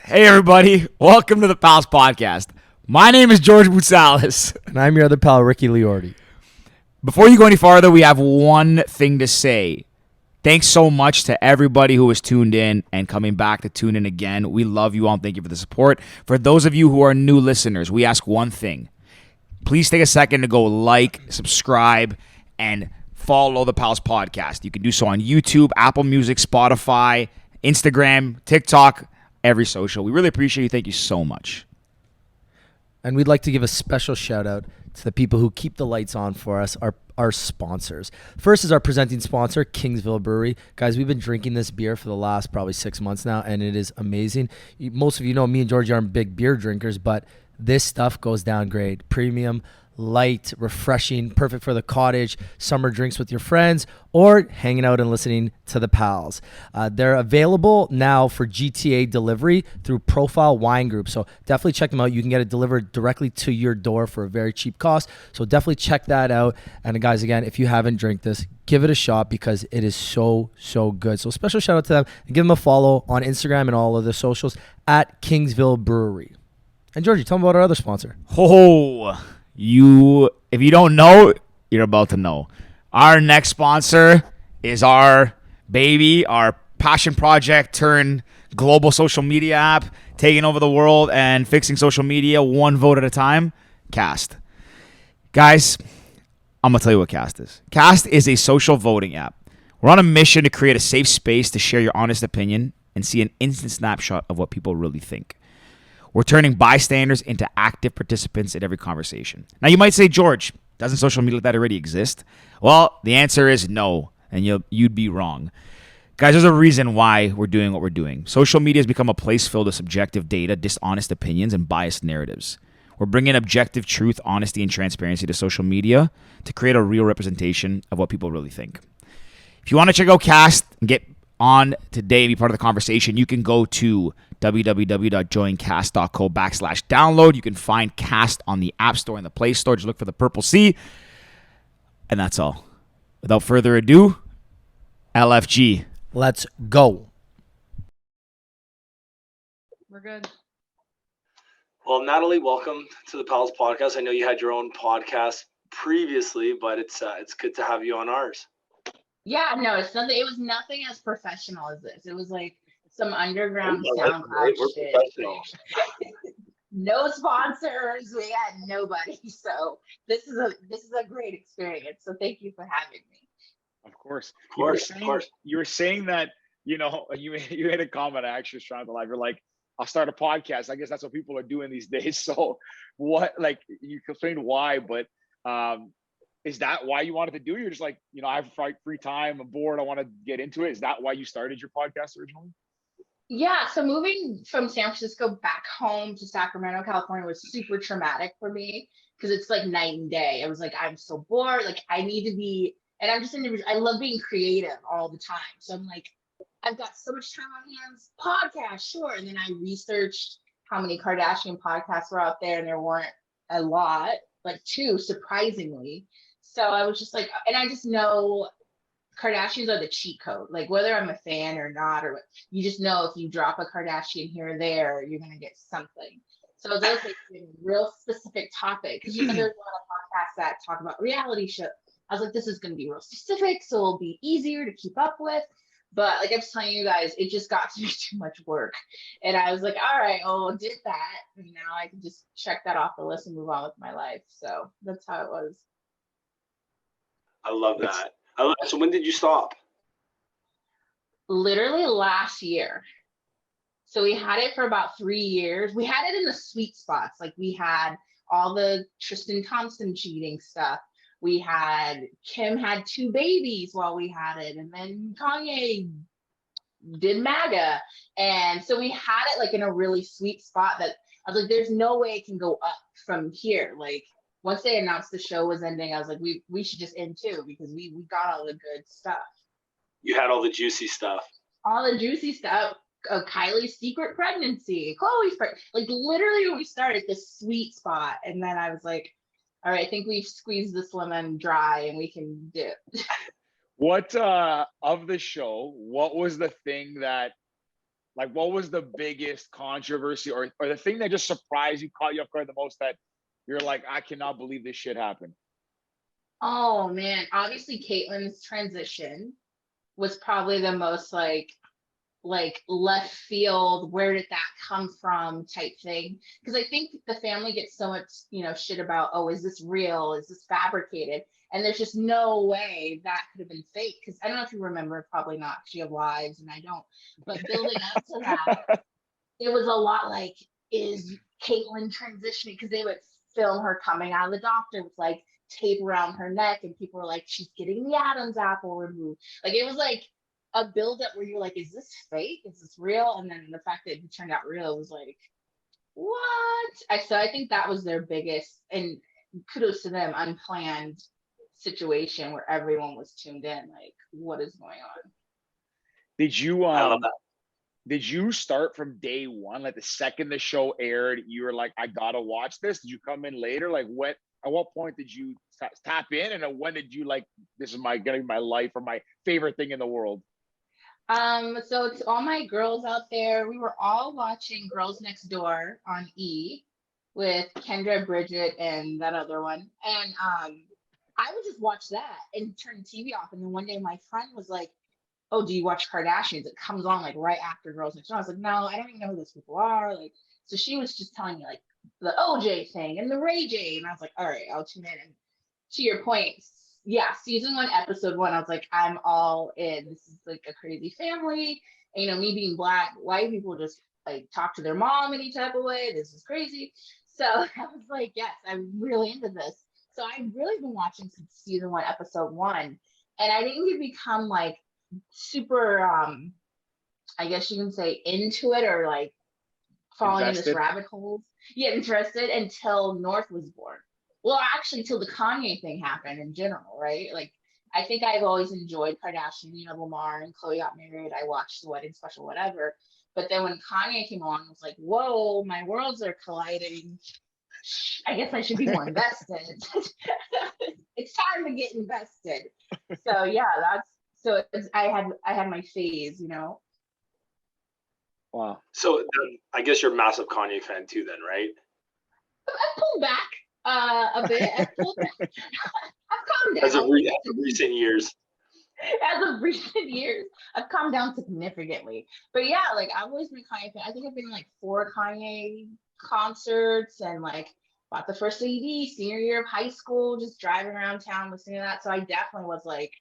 Hey, everybody. Welcome to the Pals Podcast. My name is George Boutsalis. And I'm your other pal, Ricky Liordi. Before you go any farther, we have one thing to say. Thanks so much to everybody who has tuned in and coming back to tune in again. We love you all and thank you for the support. For those of you who are new listeners, we ask one thing. Please take a second to go like, subscribe, and follow the Pals Podcast. You can do so on YouTube, Apple Music, Spotify, Instagram, TikTok, every social. We really appreciate you. Thank you so much. And we'd like to give a special shout out to the people who keep the lights on for us, our sponsors. First is our presenting sponsor, Kingsville Brewery. Guys, we've been drinking this beer for the last probably 6 months now, and it is amazing. Most of you know me and Georgie aren't big beer drinkers, but this stuff goes down great. Premium, light, refreshing, perfect for the cottage, summer drinks with your friends, or hanging out and listening to the pals. They're available now for GTA delivery through Profile Wine Group. So definitely check them out. You can get it delivered directly to your door for a very cheap cost. So definitely check that out. And guys, again, if you haven't drank this, give it a shot because it is so, so good. So special shout out to them and give them a follow on Instagram and all of the socials at Kingsville Brewery. And Georgie, tell them about our other sponsor. If you don't know, you're about to know. Our next sponsor is our baby, our passion project turned global social media app, taking over the world and fixing social media one vote at a time, Cast. Guys, I'm going to tell you what Cast is. Cast is a social voting app. We're on a mission to create a safe space to share your honest opinion and see an instant snapshot of what people really think. We're turning bystanders into active participants in every conversation. Now, you might say, George, doesn't social media like that already exist? Well, the answer is no, and you'd be wrong. Guys, there's a reason why we're doing what we're doing. Social media has become a place filled with subjective data, dishonest opinions, and biased narratives. We're bringing objective truth, honesty, and transparency to social media to create a real representation of what people really think. If you want to check out Cast and get on today and be part of the conversation, you can go to www.joincast.co/download. You can find Cast on the App Store and the Play Store. Just look for the purple C. And that's all. Without further ado, LFG. Let's go. We're good. Well, Natalie, welcome to the Pals Podcast. I know you had your own podcast previously, but it's good to have you on ours. Yeah, no, it's nothing. It was nothing as professional as this. It was like some underground SoundCloud shit. No sponsors. We had nobody. So this is a great experience. So thank you for having me. Of course. Of course. You were saying that, you made a comment. I actually was trying to live. You're like, I'll start a podcast. I guess that's what people are doing these days. So you explained why, but is that why you wanted to do it? You're just like, I have free time. I'm bored. I want to get into it. Is that why you started your podcast originally? Yeah. So moving from San Francisco back home to Sacramento, California was super traumatic for me because it's like night and day. I was like, I'm so bored. Like I need to be, and I'm just I love being creative all the time. So I'm like, I've got so much time on hands. Podcast, sure. And then I researched how many Kardashian podcasts were out there, and there weren't a lot, like 2, surprisingly. So I was just like, and I just know Kardashians are the cheat code. Like whether I'm a fan or not, or you just know if you drop a Kardashian here or there, you're gonna get something. So those like a real specific topic because there's a lot of podcasts that talk about reality show. I was like, this is gonna be real specific, so it'll be easier to keep up with. But like I was telling you guys, it just got to be too much work. And I was like, all right, did that. And now I can just check that off the list and move on with my life. So that's how it was. I love that. So when did you stop? Literally last year. So we had it for about 3 years. We had it in the sweet spots. Like we had all the Tristan Thompson cheating stuff. Kim had 2 babies while we had it. And then Kanye did MAGA. And so we had it like in a really sweet spot that I was like, there's no way it can go up from here. Like once they announced the show was ending, I was like, we should just end too because we got all the good stuff. You had all the juicy stuff. All the juicy stuff. Kylie's secret pregnancy, Khloe's pregnant. Like literally when we started this sweet spot. And then I was like, all right, I think we've squeezed this lemon dry and we can dip. What of the show, what was the thing that Like, what was the biggest controversy or the thing that just surprised you, caught you off guard the most, that you're like, I cannot believe this shit happened? Oh man, obviously Caitlyn's transition was probably the most like left field, where did that come from type thing. Because I think the family gets so much, shit about, oh, is this real? Is this fabricated? And there's just no way that could have been fake. Because I don't know if you remember, probably not, because you have lives and I don't. But building up to that, it was a lot like, is Caitlyn transitioning? Because they would film her coming out of the doctor with like tape around her neck, and people were like, she's getting the Adam's apple removed. Like, it was like a buildup where you're like, is this fake? Is this real? And then the fact that it turned out real was like, what? So I think that was their biggest, and kudos to them, unplanned situation where everyone was tuned in. Like, what is going on? Did you I love that. did you start from day one? Like the second the show aired, you were like, I gotta watch this? Did you come in later? Like, at what point did you tap in, and when did you like, this is gonna be my life, or my favorite thing in the world? So to all my girls out there, we were all watching Girls Next Door on E with Kendra, Bridget, and that other one. And I would just watch that and turn the TV off. And then one day my friend was like, oh, do you watch Kardashians? It comes on like right after Girls Next Door. I was like, no, I don't even know who those people are. Like, so she was just telling me like the OJ thing and the Ray J. And I was like, all right, I'll tune in. And to your point, yeah, season 1, episode 1, I was like, I'm all in. This is like a crazy family. And, me being Black, white people just like talk to their mom any type of way. This is crazy. So I was like, yes, I'm really into this. So I've really been watching since season 1, episode 1. And I didn't become like super, I guess you can say, into it, or like falling in this rabbit hole. Yeah, interested until North was born. Well, actually, till the Kanye thing happened in general, right? Like, I think I've always enjoyed Kardashian, Lamar and Khloe got married. I watched the wedding special, whatever. But then when Kanye came along, I was like, whoa, my worlds are colliding. I guess I should be more invested. It's time to get invested. So yeah, I had my phase, Wow. So I guess you're a massive Kanye fan too, then, right? I pulled back a bit. I've calmed down. As of recent years. As of recent years, I've calmed down significantly. But yeah, like, I've always been a Kanye fan. I think I've been like 4 Kanye concerts, and like bought the first CD senior year of high school, just driving around town listening to that. So I definitely was like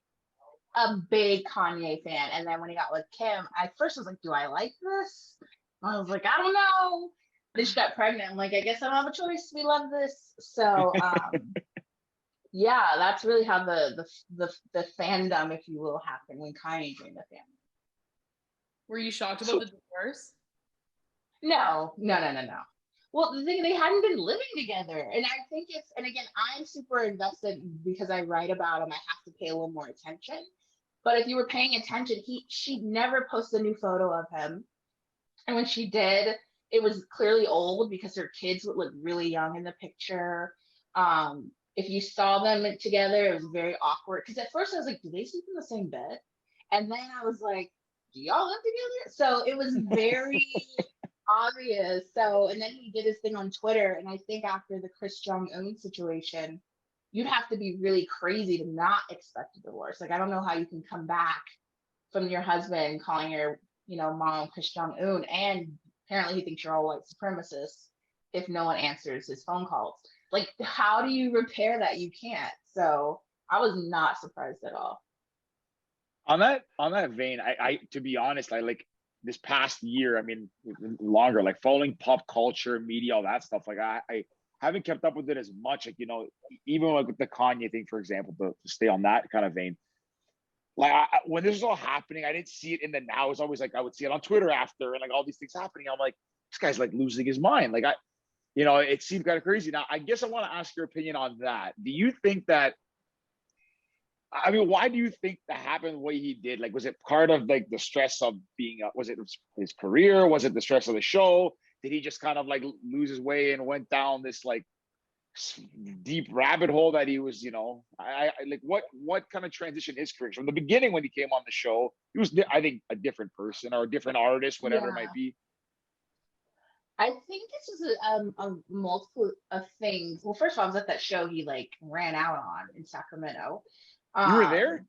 a big Kanye fan. And then when he got with Kim, I first was like, do I like this? I was like, I don't know. Then she got pregnant. I'm like, I guess I don't have a choice. We love this. So yeah, that's really how the fandom, if you will, happened when Kanye joined the family. Were you shocked about the divorce? No. Well, the thing, they hadn't been living together, and I think and again, I'm super invested because I write about him. I have to pay a little more attention. But if you were paying attention, she never posted a new photo of him, and when she did, it was clearly old because her kids would look really young in the picture. If you saw them together, it was very awkward. Because at first I was like, do they sleep in the same bed? And then I was like, do y'all live together? So it was very obvious. So, and then he did his thing on Twitter. And I think after the Chris Jong-un situation, you'd have to be really crazy to not expect a divorce. Like, I don't know how you can come back from your husband calling your, mom Chris Jong-un, and apparently he thinks you're all white supremacists if no one answers his phone calls. Like, how do you repair that? You can't. So I was not surprised at all. On that vein, I to be honest, I like this past year, I mean, longer, like following pop culture, media, all that stuff. Like, I haven't kept up with it as much. Like, even like with the Kanye thing, for example, to stay on that kind of vein. Like, when this was all happening, I didn't see it in the now. It's always like I would see it on Twitter after, and like all these things happening. I'm like, this guy's like losing his mind. Like, it seemed kind of crazy. Now, I guess I want to ask your opinion on that. Do you think that, I mean, why do you think that happened the way he did? Like, was it part of like the stress of being, was it his career? Was it the stress of the show? Did he just kind of like lose his way and went down this like deep rabbit hole that he was, I like what kind of transition his career from the beginning when he came on the show. He was, I think, a different person or a different artist, whatever it Yeah. might be. I think this is a multiple of things. Well, first of all, I was at that show he like ran out on in Sacramento. You were there?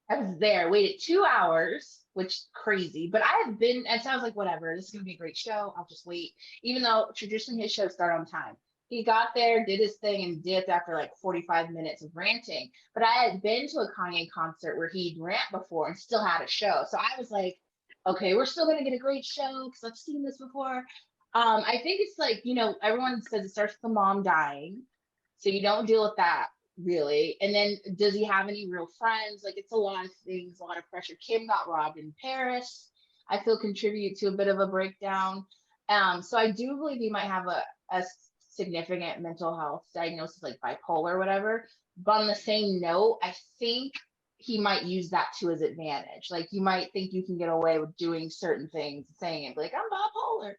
I was there, waited 2 hours, which is crazy. But I have been, and so I was like, whatever, this is gonna be a great show. I'll just wait. Even though traditionally his shows start on time. He got there, did his thing, and dipped after like 45 minutes of ranting. But I had been to a Kanye concert where he'd rant before and still had a show. So I was like, okay, we're still gonna get a great show because I've seen this before. I think it's like, everyone says it starts with the mom dying. So you don't deal with that really. And then does he have any real friends? Like it's a lot of things, a lot of pressure. Kim got robbed in Paris. I feel contribute to a bit of a breakdown. So I do believe he might have a significant mental health diagnosis like bipolar or whatever. But on the same note, I think he might use that to his advantage. Like you might think you can get away with doing certain things, saying it like I'm bipolar.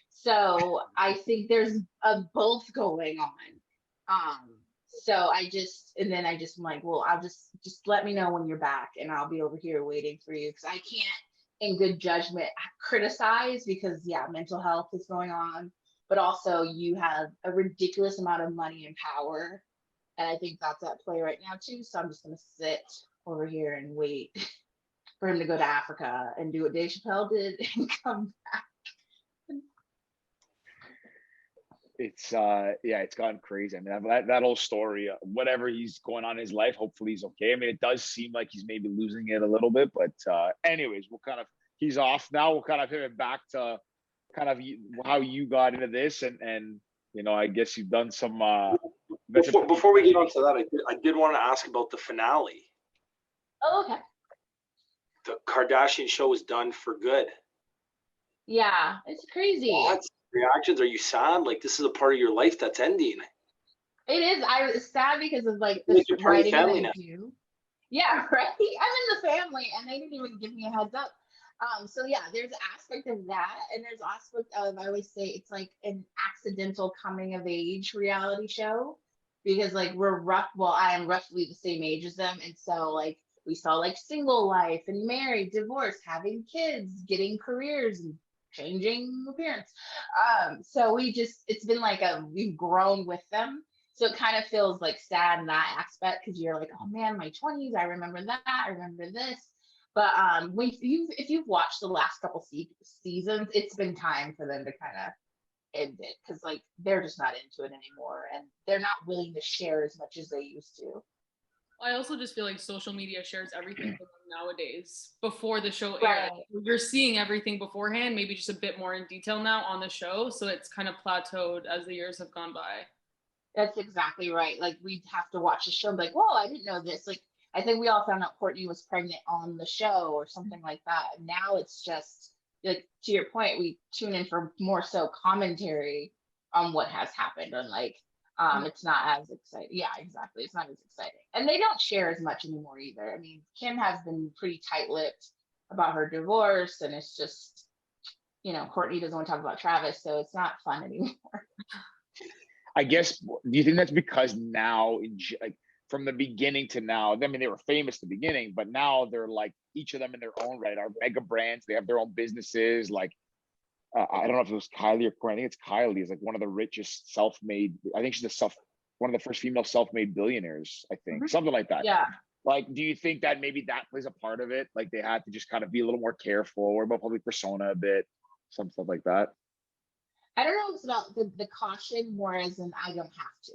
So I think there's a both going on. So I just am like, well, I'll just let me know when you're back and I'll be over here waiting for you because I can't in good judgment criticize because yeah, mental health is going on, but also you have a ridiculous amount of money and power. And I think that's at play right now too. So I'm just gonna sit over here and wait for him to go to Africa and do what Dave Chappelle did and come back. It's it's gotten crazy. I mean, that whole story, whatever he's going on in his life, hopefully he's okay. I mean, it does seem like he's maybe losing it a little bit, but anyways, he's off now. We'll kind of pivot back to kind of how you got into this, and I guess you've done some. Before we get on to that, I did want to ask about the finale. Oh, okay. The Kardashian show is done for good. Yeah, it's crazy. What's reactions? Are you sad? Like this is a part of your life that's ending. It is. I was sad because of like the writing that I do. Yeah, right. I'm in the family, and they didn't even give me a heads up. So yeah, there's an aspect of that, and there's aspect of I always say it's like an accidental coming of age reality show because like I am roughly the same age as them, and so like we saw like single life and married, divorced, having kids, getting careers, and changing appearance. So it's been like we've grown with them. So it kind of feels like sad in that aspect because you're like, oh man, my 20s, I remember that, I remember this. But if you've watched the last couple seasons, it's been time for them to kind of end it because like they're just not into it anymore and they're not willing to share as much as they used to. I also just feel like social media shares everything for them nowadays. Before the show aired, Right. You're seeing everything beforehand, maybe just a bit more in detail now on the show. So it's kind of plateaued as the years have gone by. That's exactly right. Like we'd have to watch the show and be like, whoa, I didn't know this. Like I think we all found out Courtney was pregnant on the show or something like that. Now it's just like to your point, we tune in for more so commentary on what has happened and like it's not as exciting. Yeah, exactly. It's not as exciting. And they don't share as much anymore either. I mean, Kim has been pretty tight-lipped about her divorce, and it's just, Courtney doesn't want to talk about Travis, so it's not fun anymore. I guess, do you think that's because now, like from the beginning to now, I mean, they were famous at the beginning, but now they're like each of them in their own right, are mega brands. They have their own businesses, like, I don't know if it was Kylie or Courtney. I think it's Kylie is like one of the richest self-made. I think she's one of the first female self-made billionaires. I think something like that. Yeah. Like, do you think that maybe that plays a part of it? Like they had to just kind of be a little more careful, worry about public persona a bit, some stuff like that. I don't know if it's about the caution more as in I don't have to.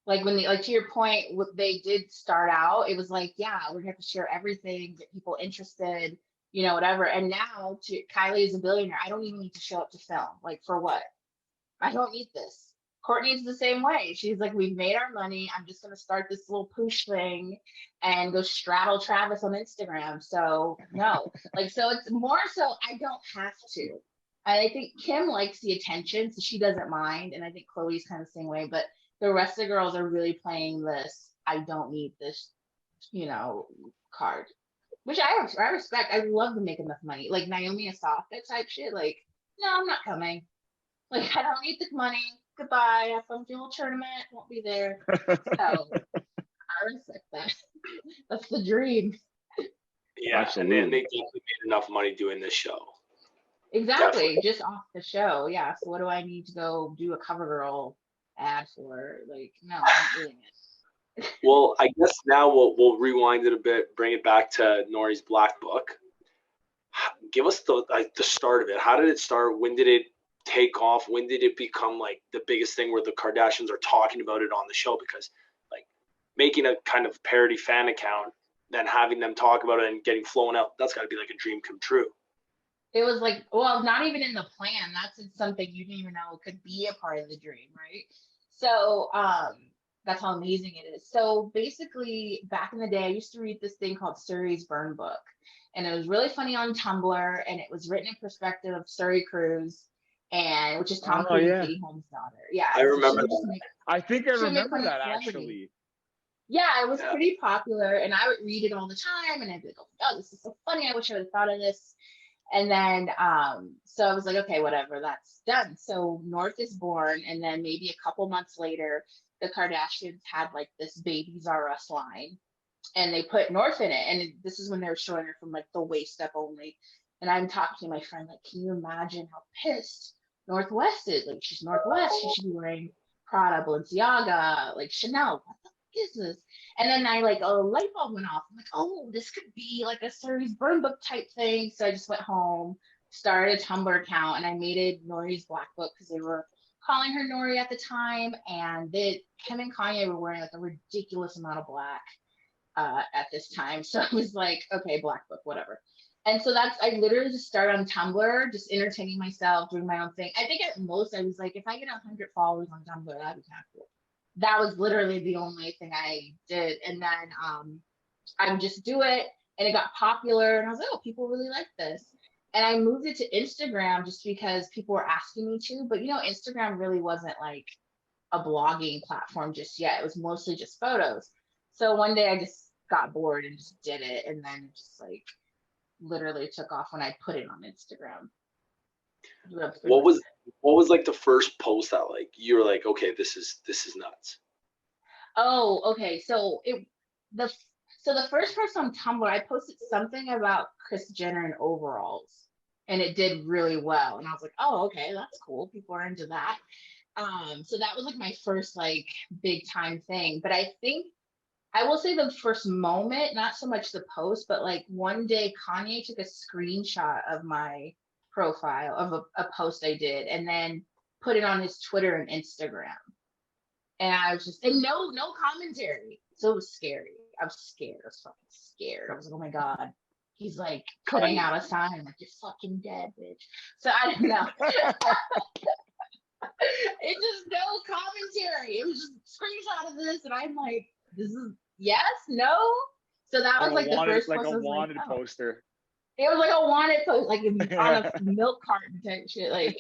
Like when like to your point, what they did start out, it was like, yeah, we're gonna have to share everything, get people interested, whatever. And now Kylie is a billionaire. I don't even need to show up to film. Like for what? I don't need this. Courtney's the same way. She's like, we've made our money. I'm just gonna start this little poosh thing and go straddle Travis on Instagram. So no, like so it's more so I don't have to. And I think Kim likes the attention, so she doesn't mind. And I think Chloe's kind of the same way. But the rest of the girls are really playing this. I don't need this, card. Which I respect. I love to make enough money. Like Naomi Osaka type shit. Like, no, I'm not coming. Like, I don't need the money. goodbye. Have fun with your little tournament. Won't be there. So I respect that. That's the dream. Yeah, Absolutely. and they definitely made enough money doing this show. Exactly. Definitely. Just off the show. Yeah. So what do I need to go do a CoverGirl ad for? Like, no, I'm not doing it. Well, I guess now we'll rewind it a bit, bring it back to Nori's Black Book. Give us the start of it. How did it start? When did it take off? When did it become like the biggest thing where the Kardashians are talking about it on the show? Because like making a kind of parody fan account, then having them talk about it and getting flown out, that's got to be like a dream come true. It was like, well, not even in the plan. That's something you didn't even know could be a part of the dream, right? So that's how amazing it is. So basically, back in the day, I used to read this thing called Surrey's Burn Book, and it was really funny on Tumblr, and it was written in perspective of Surrey Cruise, and which is Tom Cruise and Katie Holmes' daughter. Yeah, I so remember she would just that. make, I think I she would make remember fun of that celebrities. actually. Yeah, it was Yeah. pretty popular, and I would read it all the time, and I'd be like, oh, this is so funny. I wish I would have thought of this. And then, so I was like, okay, whatever, that's done. So North is born, and then maybe a couple months later, the Kardashians had like this Babies R Us line, and they put North in it. And this is when they were showing her from like the waist up only. And I'm talking to my friend, like, can you imagine how pissed Northwest is? Like, she's Northwest, she should be wearing Prada, Balenciaga, like Chanel. What the fuck is this? And then I like a light bulb went off. I'm like, oh, this could be like a Surrey's Burn Book type thing. So I just went home, started a Tumblr account, and I made it Nori's Black Book because they were calling her Nori at the time. And Kim and Kanye were wearing like a ridiculous amount of black at this time. So I was like, okay, Black Book, whatever. And so I literally just started on Tumblr, just entertaining myself, doing my own thing. I think at most I was like, if I get 100 followers on Tumblr, that'd be kind of cool. That was literally the only thing I did. And then I would just do it, and it got popular, and I was like, oh, people really like this. And I moved it to Instagram just because people were asking me to. But Instagram really wasn't like a blogging platform just yet. It was mostly just photos. So one day I just got bored and just did it, and then it just like literally took off when I put it on Instagram. What was like the first post that like you were like, okay, this is nuts? Oh, okay. So the first post on Tumblr, I posted something about Kris Jenner in overalls, and it did really well. And I was like, oh, okay, that's cool. People are into that. So that was like my first like big time thing. But I think I will say the first moment, not so much the post, but like one day Kanye took a screenshot of my profile of a post I did, and then put it on his Twitter and Instagram. And I was just, and no commentary. So it was scary. I was scared. I was fucking scared. I was like, oh my God. He's like putting out a sign like, you're fucking dead, bitch. So I didn't know. It just no commentary. It was just a screenshot of this. And I'm like, this is yes, no. So that was like the first like post. a wanted poster. It was like a wanted post, like on a milk carton type shit. Like,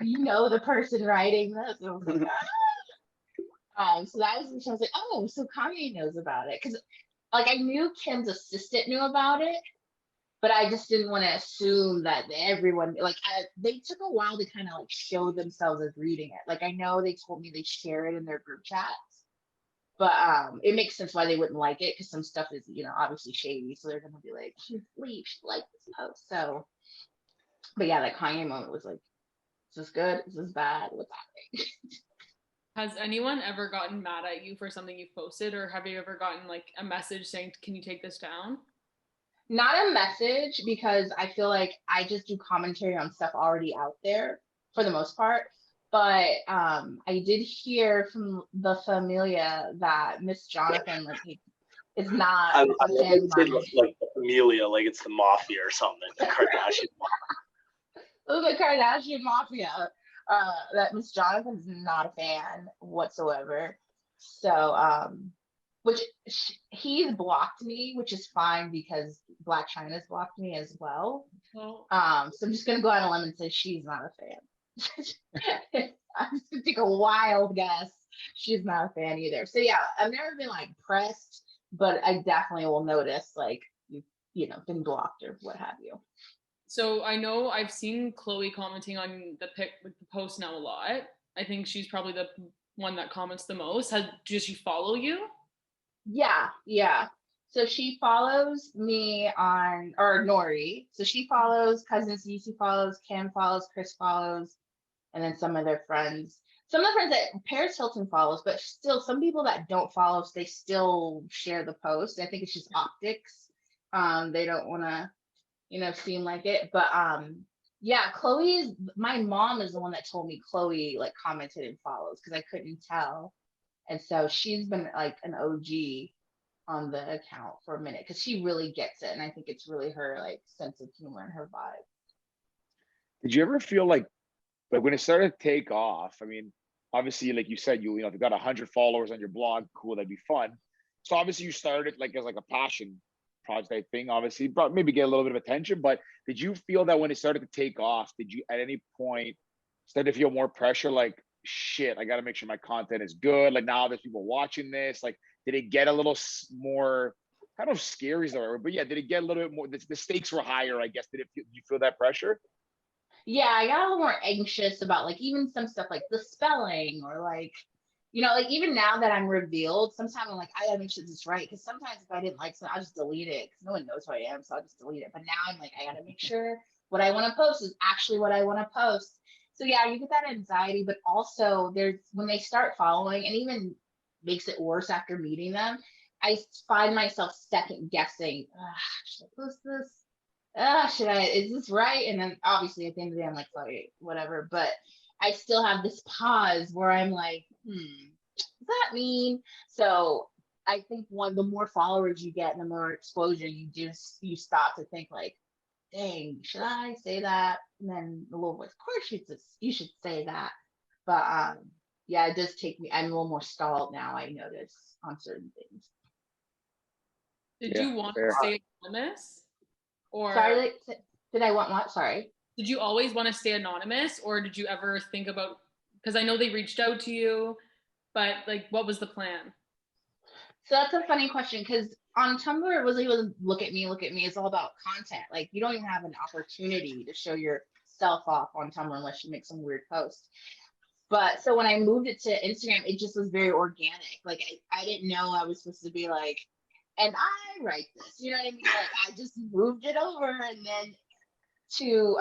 the person writing this. And I was like, so that was when I was like, oh, so Kanye knows about it. Because, like, I knew Kim's assistant knew about it, but I just didn't want to assume that everyone, like, they took a while to kind of, like, show themselves as reading it. Like, I know they told me they share it in their group chats, but it makes sense why they wouldn't like it, because some stuff is, obviously shady, so they're going to be like, she's leave, she liked this post. So, but yeah, that Kanye moment was like, is this good? Is this bad? What's happening? Has anyone ever gotten mad at you for something you've posted, or have you ever gotten like a message saying, can you take this down? Not a message, because I feel like I just do commentary on stuff already out there for the most part. But I did hear from the familia that Miss Jonathan is not I a fan of mine. like the familia, like it's the mafia or something, the Kardashian. The Kardashian mafia. That Miss Jonathan's not a fan whatsoever. So, which he's blocked me, which is fine because Black China's blocked me as well. So I'm just gonna go out on a limb and say she's not a fan. I'm just gonna take a wild guess. She's not a fan either. So yeah, I've never been like pressed, but I definitely will notice like you've been blocked or what have you. So I know I've seen Chloe commenting on the post now a lot. I think she's probably the one that comments the most. Does she follow you? Yeah. So she follows me or Nori. So she follows Cousin Cece follows, Kim follows, Chris follows, and then some of their friends. Some of the friends that Paris Hilton follows, but still some people that don't follow, they still share the post. I think it's just optics. They don't want to, seem like it. But yeah, my mom is the one that told me Chloe like commented and follows because I couldn't tell. And so she's been like an OG on the account for a minute because she really gets it. And I think it's really her like sense of humor and her vibe. Did you ever feel like when it started to take off? I mean, obviously, like you said, you got 100 followers on your blog. Cool, that'd be fun. So obviously, you started like as like a passion project thing. Obviously, but maybe get a little bit of attention. But did you feel that when it started to take off, did you at any point start to feel more pressure? Like, shit, I got to make sure my content is good. Like now there's people watching this. Like, did it get a little more? I don't know if scary is the right word, but yeah, did it get a little bit more? The stakes were higher, I guess. Did you feel that pressure? Yeah, I got a little more anxious about like even some stuff like the spelling or like, like even now that I'm revealed, sometimes I'm like, I gotta make sure this is right. Because sometimes if I didn't like something, I'll just delete it because no one knows who I am. So I'll just delete it. But now I'm like, I gotta make sure what I want to post is actually what I want to post. So yeah, you get that anxiety, but also when they start following and even makes it worse after meeting them, I find myself second guessing, should I post this? Is this right? And then obviously at the end of the day, I'm like, sorry, whatever. But I still have this pause where I'm like, does that mean? So I think the more followers you get and the more exposure you stop to think like, dang, should I say that? And then the little voice, of course you should say that. But yeah, it does take me, I'm a little more stalled now, I notice on certain things. Did you want to stay anonymous? Or sorry, did I want what? Sorry. Did you always want to stay anonymous, or did you ever think about? Because I know they reached out to you, but like, what was the plan? So that's a funny question because on Tumblr it was look at me. It's all about content. Like you don't even have an opportunity to show yourself off on Tumblr unless you make some weird post. But so when I moved it to Instagram, it just was very organic. Like I didn't know I was supposed to be like, and I write this, you know what I mean? Like I just moved it over and then to your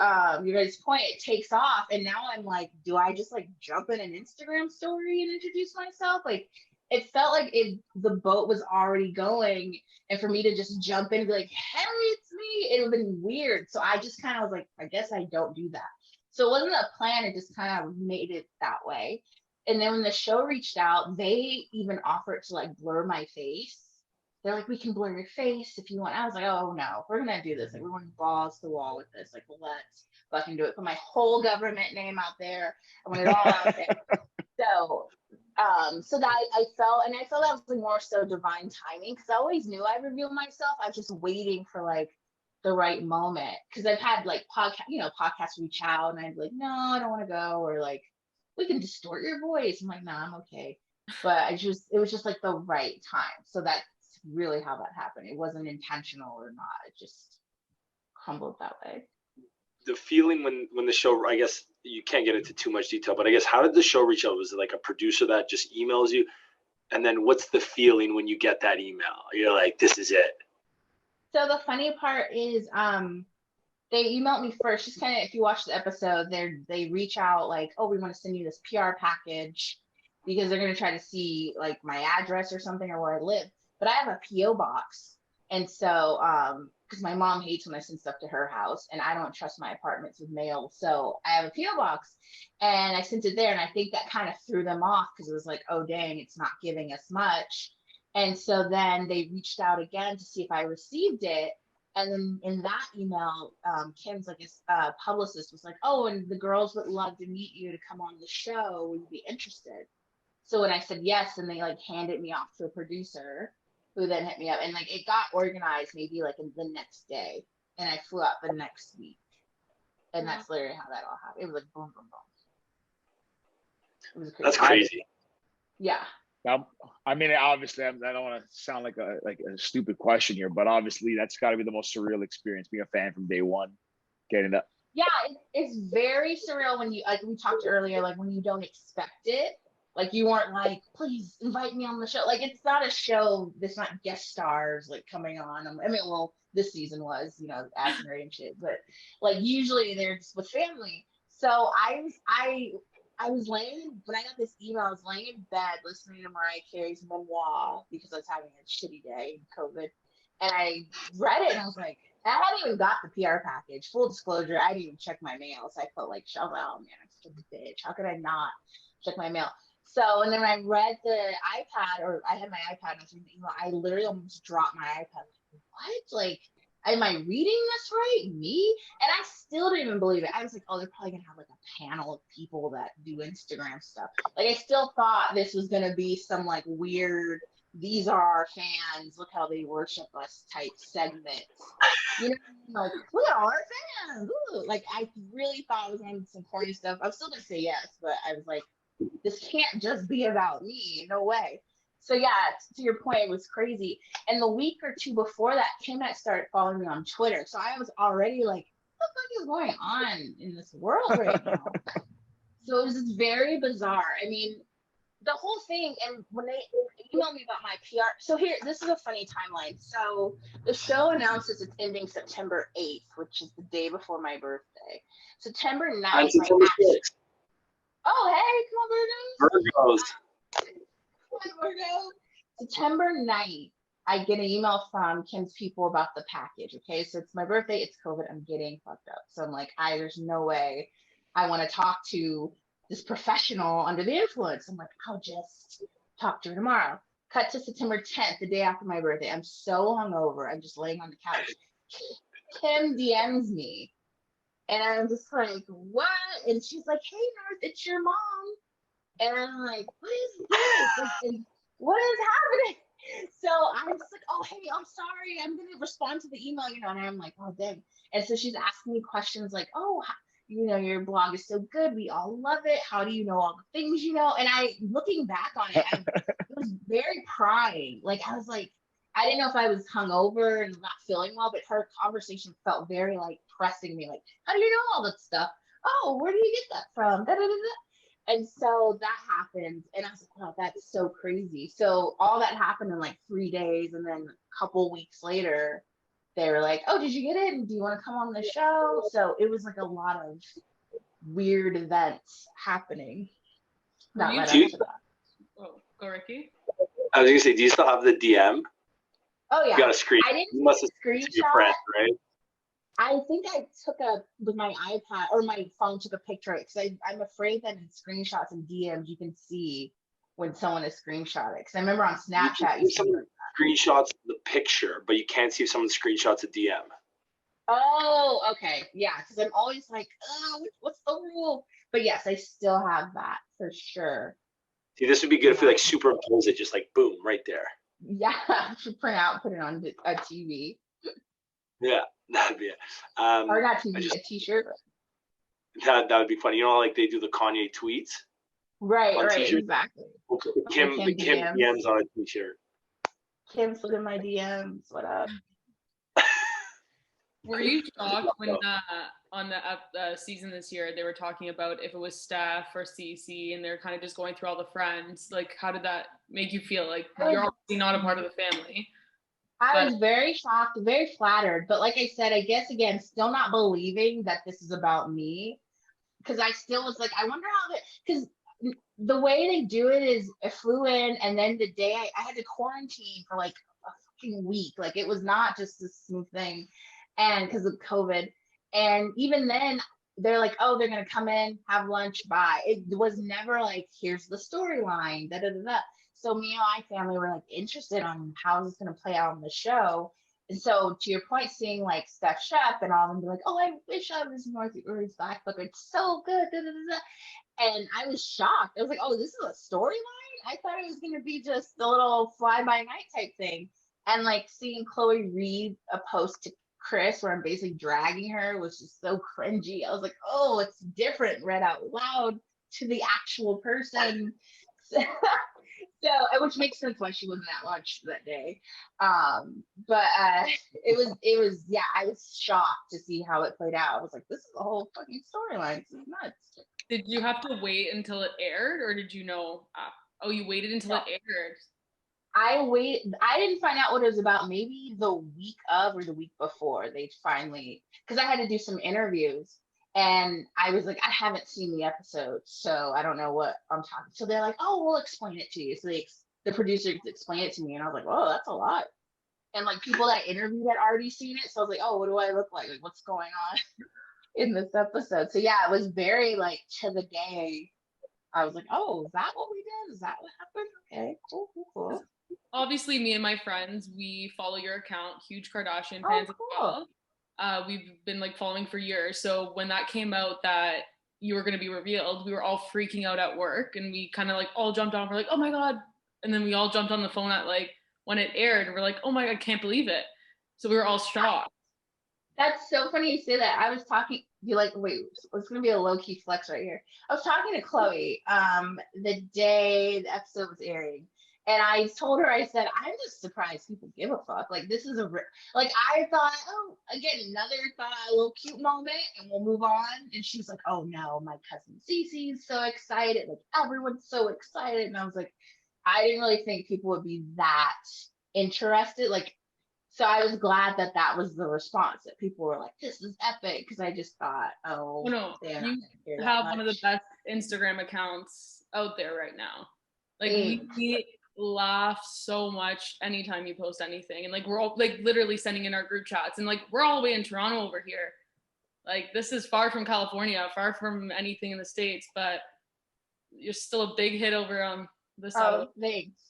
guys' point, it takes off. And now I'm like, do I just like jump in an Instagram story and introduce myself? Like it felt like the boat was already going. And for me to just jump in and be like, hey, it's me, it would have been weird. So I just kind of was like, I guess I don't do that. So it wasn't a plan, it just kind of made it that way. And then when the show reached out, they even offered to like blur my face. They're like, we can blur your face if you want. I was like, oh no, we're gonna do this. Like we're going balls to the wall with this. Like let's fucking do it. Put my whole government name out there. I want it all out there. So that I felt that was like more so divine timing because I always knew I revealed myself. I was just waiting for like the right moment because I've had like podcasts reach out and I'd be like, no, I don't want to go, or like we can distort your voice. I'm like, nah, I'm okay. But it was just like the right time. So that's really how that happened. It wasn't intentional or not. It just crumbled that way. The feeling when the show, I guess you can't get into too much detail, but I guess how did the show reach out? Was it like a producer that just emails you? And then what's the feeling when you get that email? You're like, this is it. So the funny part is they emailed me first. Just kind of, if you watch the episode, they reach out like, oh, we want to send you this PR package because they're going to try to see like my address or something or where I live. But I have a PO box. And so, because my mom hates when I send stuff to her house and I don't trust my apartments with mail. So I have a PO box and I sent it there. And I think that kind of threw them off because it was like, oh, dang, it's not giving us much. And so then they reached out again to see if I received it. And then in that email, Kim's like a publicist was like, oh, and the girls would love to meet you to come on the show. Would you be interested? So when I said yes, and they like handed me off to a producer who then hit me up, and like it got organized maybe like in the next day, and I flew out the next week, and that's literally how that all happened. It was like boom, boom, boom. It was crazy. That's crazy. Yeah. Now, I mean, obviously, I don't want to sound like a stupid question here, but obviously, that's got to be the most surreal experience being a fan from day one, getting Yeah, it's very surreal when you, like we talked earlier, like when you don't expect it. Like you weren't like, please invite me on the show. Like it's not a show. There's not guest stars like coming on. I mean, well, this season was, Ash and Ray and shit, but like usually they're just with family. So I was laying when I got this email. I was laying in bed listening to Mariah Carey's memoir because I was having a shitty day in COVID, and I read it and I was like, I hadn't even got the PR package. Full disclosure, I didn't even check my mail. So I felt like, oh man, I'm such a bitch. How could I not check my mail? So, and then when I read the iPad, or I had my iPad and I was reading the email, I literally almost dropped my iPad. Like, what? Like, am I reading this right? Me? And I still didn't even believe it. I was like, oh, they're probably going to have like a panel of people that do Instagram stuff. Like, I still thought this was going to be some like weird, these are our fans, look how they worship us type segment. You know, like, look at all our fans. Ooh. Like, I really thought it was on some corny stuff. I was still gonna say yes, but I was like, this can't just be about me. No way. So yeah, to your point, it was crazy. And the week or two before that, Kim had started following me on Twitter. So I was already like, what the fuck is going on in this world right now? So it was just very bizarre. I mean, the whole thing, and when they emailed me about my PR, so here, this is a funny timeline. So the show announces it's ending September 8th, which is the day before my birthday. September 9th, I'm September 6th. Oh, hey, come on, Virgos. Come on, Virgo. September 9th, I get an email from Kim's people about the package. Okay, so it's my birthday, it's COVID, I'm getting fucked up. So I'm like, there's no way I want to talk to this professional under the influence. I'm like, I'll just talk to her tomorrow. Cut to September 10th, the day after my birthday. I'm so hungover. I'm just laying on the couch. Kim DMs me. And I'm just like, what? And she's like, hey, North, it's your mom. And I'm like, what is this? Like, what is happening? So I'm just like, oh, hey, I'm sorry. I'm going to respond to the email, and I'm like, oh, dang. And so she's asking me questions like, oh, your blog is so good. We all love it. How do you know all the things you know? And looking back on it, it was very prying. Like, I was like, I didn't know if I was hungover and not feeling well, but her conversation felt very like pressing me. Like, how do you know all that stuff? Oh, where do you get that from? Da, da, da, da. And so that happened. And I was like, wow, that's so crazy. So all that happened in like 3 days. And then a couple weeks later, they were like, oh, did you get it? And do you want to come on the show? So it was like a lot of weird events happening that led up to that. Oh, go Ricky. I was gonna say, do you still have the DM? Oh yeah. You got a screen. I didn't you must have screenshot. Your friend, right? I think I took with my iPad or my phone, took a picture because I'm afraid that in screenshots and DMs you can see when someone is screenshot it. Because I remember on Snapchat you someone screenshots the picture, but you can't see if someone screenshots a DM. Oh, okay, yeah. Because I'm always like, oh, what's the rule? But yes, I still have that for sure. See, this would be good if we like superimpose it, just like boom, right there. Yeah, I should print out, put it on a TV. Yeah, that'd be it. Or not TV, a T-shirt. That would be funny. You know, like they do the Kanye tweets. Right, t-shirt. Exactly. Kim DMs on a T-shirt. Kim's looking at my DMs. What up? Were you shocked when on the season this year they were talking about if it was Steph or Cece and they're kind of just going through all the friends? Like, how did that make you feel? Like, you're obviously not a part of the family. I was very shocked, very flattered. But like I said, I guess, again, still not believing that this is about me. Because I still was like, I wonder how because the way they do it is I flew in and then the day I had to quarantine for like a fucking week. Like, it was not just this smooth thing. And because of COVID. And even then, they're like, oh, they're going to come in, have lunch, bye. It was never like, here's the storyline, da da da da. So me and my family were like interested on how this is going to play out on the show. And so to your point, seeing like Steph Shep and all of them be like, oh, I wish I was North's Black Book. It's so good. Da, da, da, da. And I was shocked. I was like, oh, this is a storyline? I thought it was going to be just a little fly-by-night type thing. And like seeing Chloe read a post to Chris where I'm basically dragging her was just so cringy. I was like, oh, it's different read out loud to the actual person. So, which makes sense why she wasn't at lunch that day. But it was, yeah, I was shocked to see how it played out. I was like, this is a whole fucking storyline. This is nuts. Did you have to wait until it aired, or did you know? Oh, you waited until it aired. I didn't find out what it was about. Maybe the week of or the week before they finally, because I had to do some interviews, and I was like, I haven't seen the episode, so I don't know what I'm talking. So they're like, oh, we'll explain it to you. So the producers explained it to me, and I was like, oh, that's a lot. And like people that interviewed had already seen it, so I was like, oh, what do I look like? Like, what's going on in this episode? So yeah, it was very like to the day. I was like, oh, is that what we did? Is that what happened? Okay, cool. Obviously, me and my friends, we follow your account, huge Kardashian Oh, fans cool. as well. We've been like following for years. So when that came out that you were going to be revealed, we were all freaking out at work, and we kind of like all jumped on. We're like, oh my God. And then we all jumped on the phone at like when it aired, and we're like, oh my God, I can't believe it. So we were all shocked. That's so funny you say that. I was talking, you like, wait, it's gonna be a low key flex right here. I was talking to Chloe the day the episode was airing, and I told her, I said, I'm just surprised people give a fuck. Like this is like I thought, oh, again, another thought, a little cute moment, and we'll move on. And she's like, oh no, my cousin Cece's so excited, like everyone's so excited, and I was like, I didn't really think people would be that interested, like. So I was glad that that was the response, that people were like, this is epic, because I just thought, oh, no, you have one of the best Instagram accounts out there right now. Like we laugh so much anytime you post anything, and like we're all like literally sending in our group chats, and like we're all the way in Toronto over here. Like this is far from California, far from anything in the States, but you're still a big hit over on the side. Oh, thanks.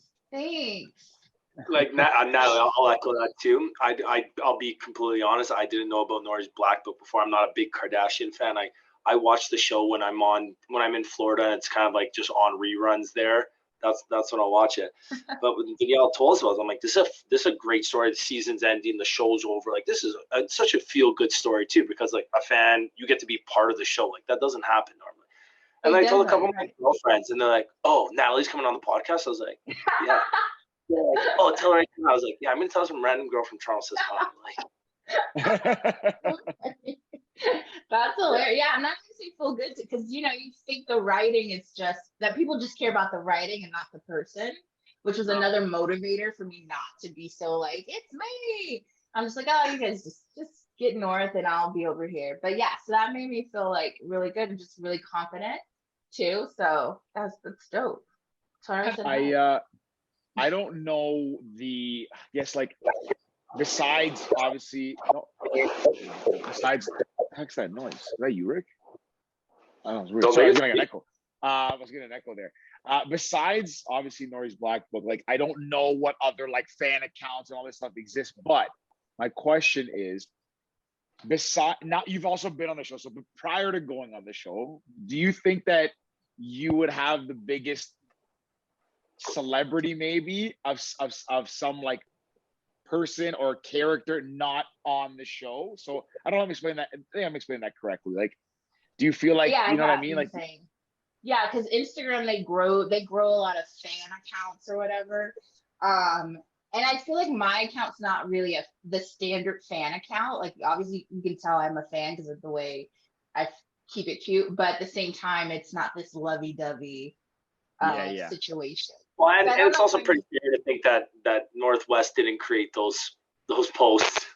Like Natalie, I'll echo that too. I'll be completely honest. I didn't know about Nori's Black Book before. I'm not a big Kardashian fan. I watch the show when I'm in Florida, and it's kind of like just on reruns there. That's when I'll watch it. But when Danielle told us about it, I'm like, this is a great story. The season's ending, the show's over. Like this is such a feel good story too, because like a fan, you get to be part of the show. Like that doesn't happen normally. And I told a couple of my girlfriends, and they're like, "Oh, Natalie's coming on the podcast." I was like, "Yeah." They're like, oh, tell her. I was like, yeah, I'm gonna tell some random girl from Toronto says hi. Like, that's hilarious. Yeah, I'm not gonna say feel good because you think the writing is just that people just care about the writing and not the person, which was another motivator for me not to be so like it's me. I'm just like, oh, you guys just get north and I'll be over here. But yeah, so that made me feel like really good and just really confident too. So that's dope. So I don't know like besides obviously besides heck's that noise? Is that you, Rick? I don't know, it's weird. Sorry, I was getting an echo. I was getting an echo there. Besides obviously Nori's Black Book, like I don't know what other like fan accounts and all this stuff exists, but my question is now you've also been on the show. So prior to going on the show, do you think that you would have the biggest celebrity maybe of some like person or character not on the show? So I don't know if I'm explaining that. I think I'm explaining that correctly. Like, do you feel like you know what I mean? Like, yeah, because Instagram they grow a lot of fan accounts or whatever. And I feel like my account's not really the standard fan account. Like obviously you can tell I'm a fan because of the way I keep it cute, but at the same time it's not this lovey-dovey situation. Well, and it's also pretty fair to think that Northwest didn't create those posts.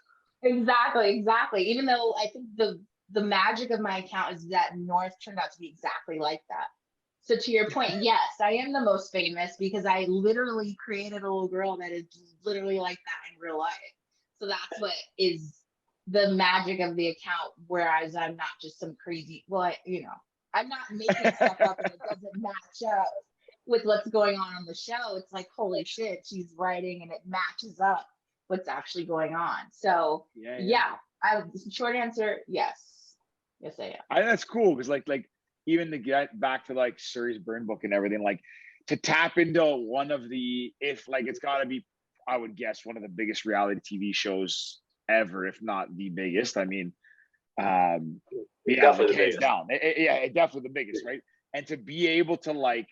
Exactly. Even though I think the magic of my account is that North turned out to be exactly like that. So to your point, yes, I am the most famous because I literally created a little girl that is literally like that in real life. So that's what is the magic of the account, whereas I'm not just some crazy, I'm not making stuff up and it doesn't match up with what's going on the show. It's like, holy shit, she's writing and it matches up what's actually going on. So short answer, yes, I am. I think that's cool because like even to get back to like Suri's burn book and everything, like to tap into one of the, if like it's got to be, I would guess one of the biggest reality TV shows ever, if not the biggest. I mean, definitely hands down. Definitely the biggest, right? And to be able to like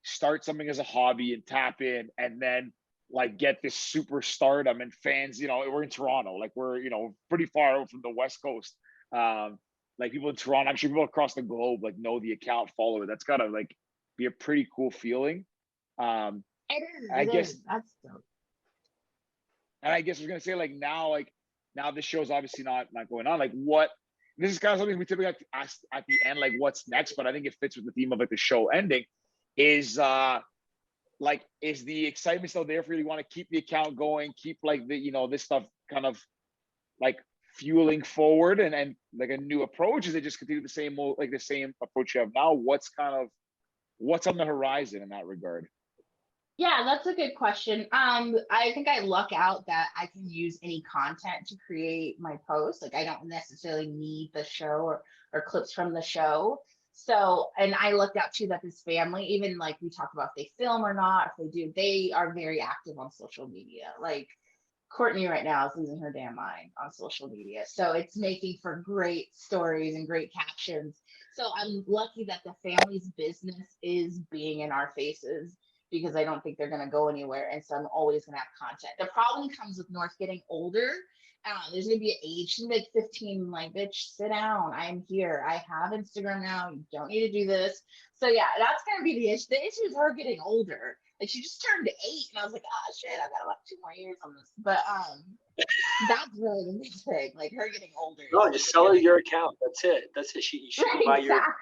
start something as a hobby and tap in, and then like get this super stardom and fans. We're in Toronto, like we're pretty far out from the West Coast. Like people in Toronto, I'm sure people across the globe like know the account, follow it. That's gotta like be a pretty cool feeling. It is. I guess That's dope. And I guess I was gonna say, like now this show's obviously not going on. Like, what? This is kind of something we typically have to ask at the end, like what's next. But I think it fits with the theme of like the show ending. Is is the excitement still there for you? You want to keep the account going, keep like the this stuff kind of like fueling forward, and like a new approach? Is it just continue the same approach you have now? What's on the horizon in that regard? Yeah, that's a good question. I think I luck out that I can use any content to create my posts. Like I don't necessarily need the show or clips from the show. So, and I looked out too that this family, even like we talk about if they film or not, if they do, they are very active on social media. Like Courtney right now is losing her damn mind on social media. So it's making for great stories and great captions. So I'm lucky that the family's business is being in our faces, because I don't think they're going to go anywhere. And so I'm always going to have content. The problem comes with North getting older. There's going to be an age. She's like 15, like, bitch, sit down. I'm here. I have Instagram now. You don't need to do this. So yeah, that's going to be the issue. The issue is her getting older. Like she just turned 8 and I was like, oh shit, I got about 2 more years on this. But that's really the big thing. Like her getting older. No, just sell her your account. That's it. She can buy your account.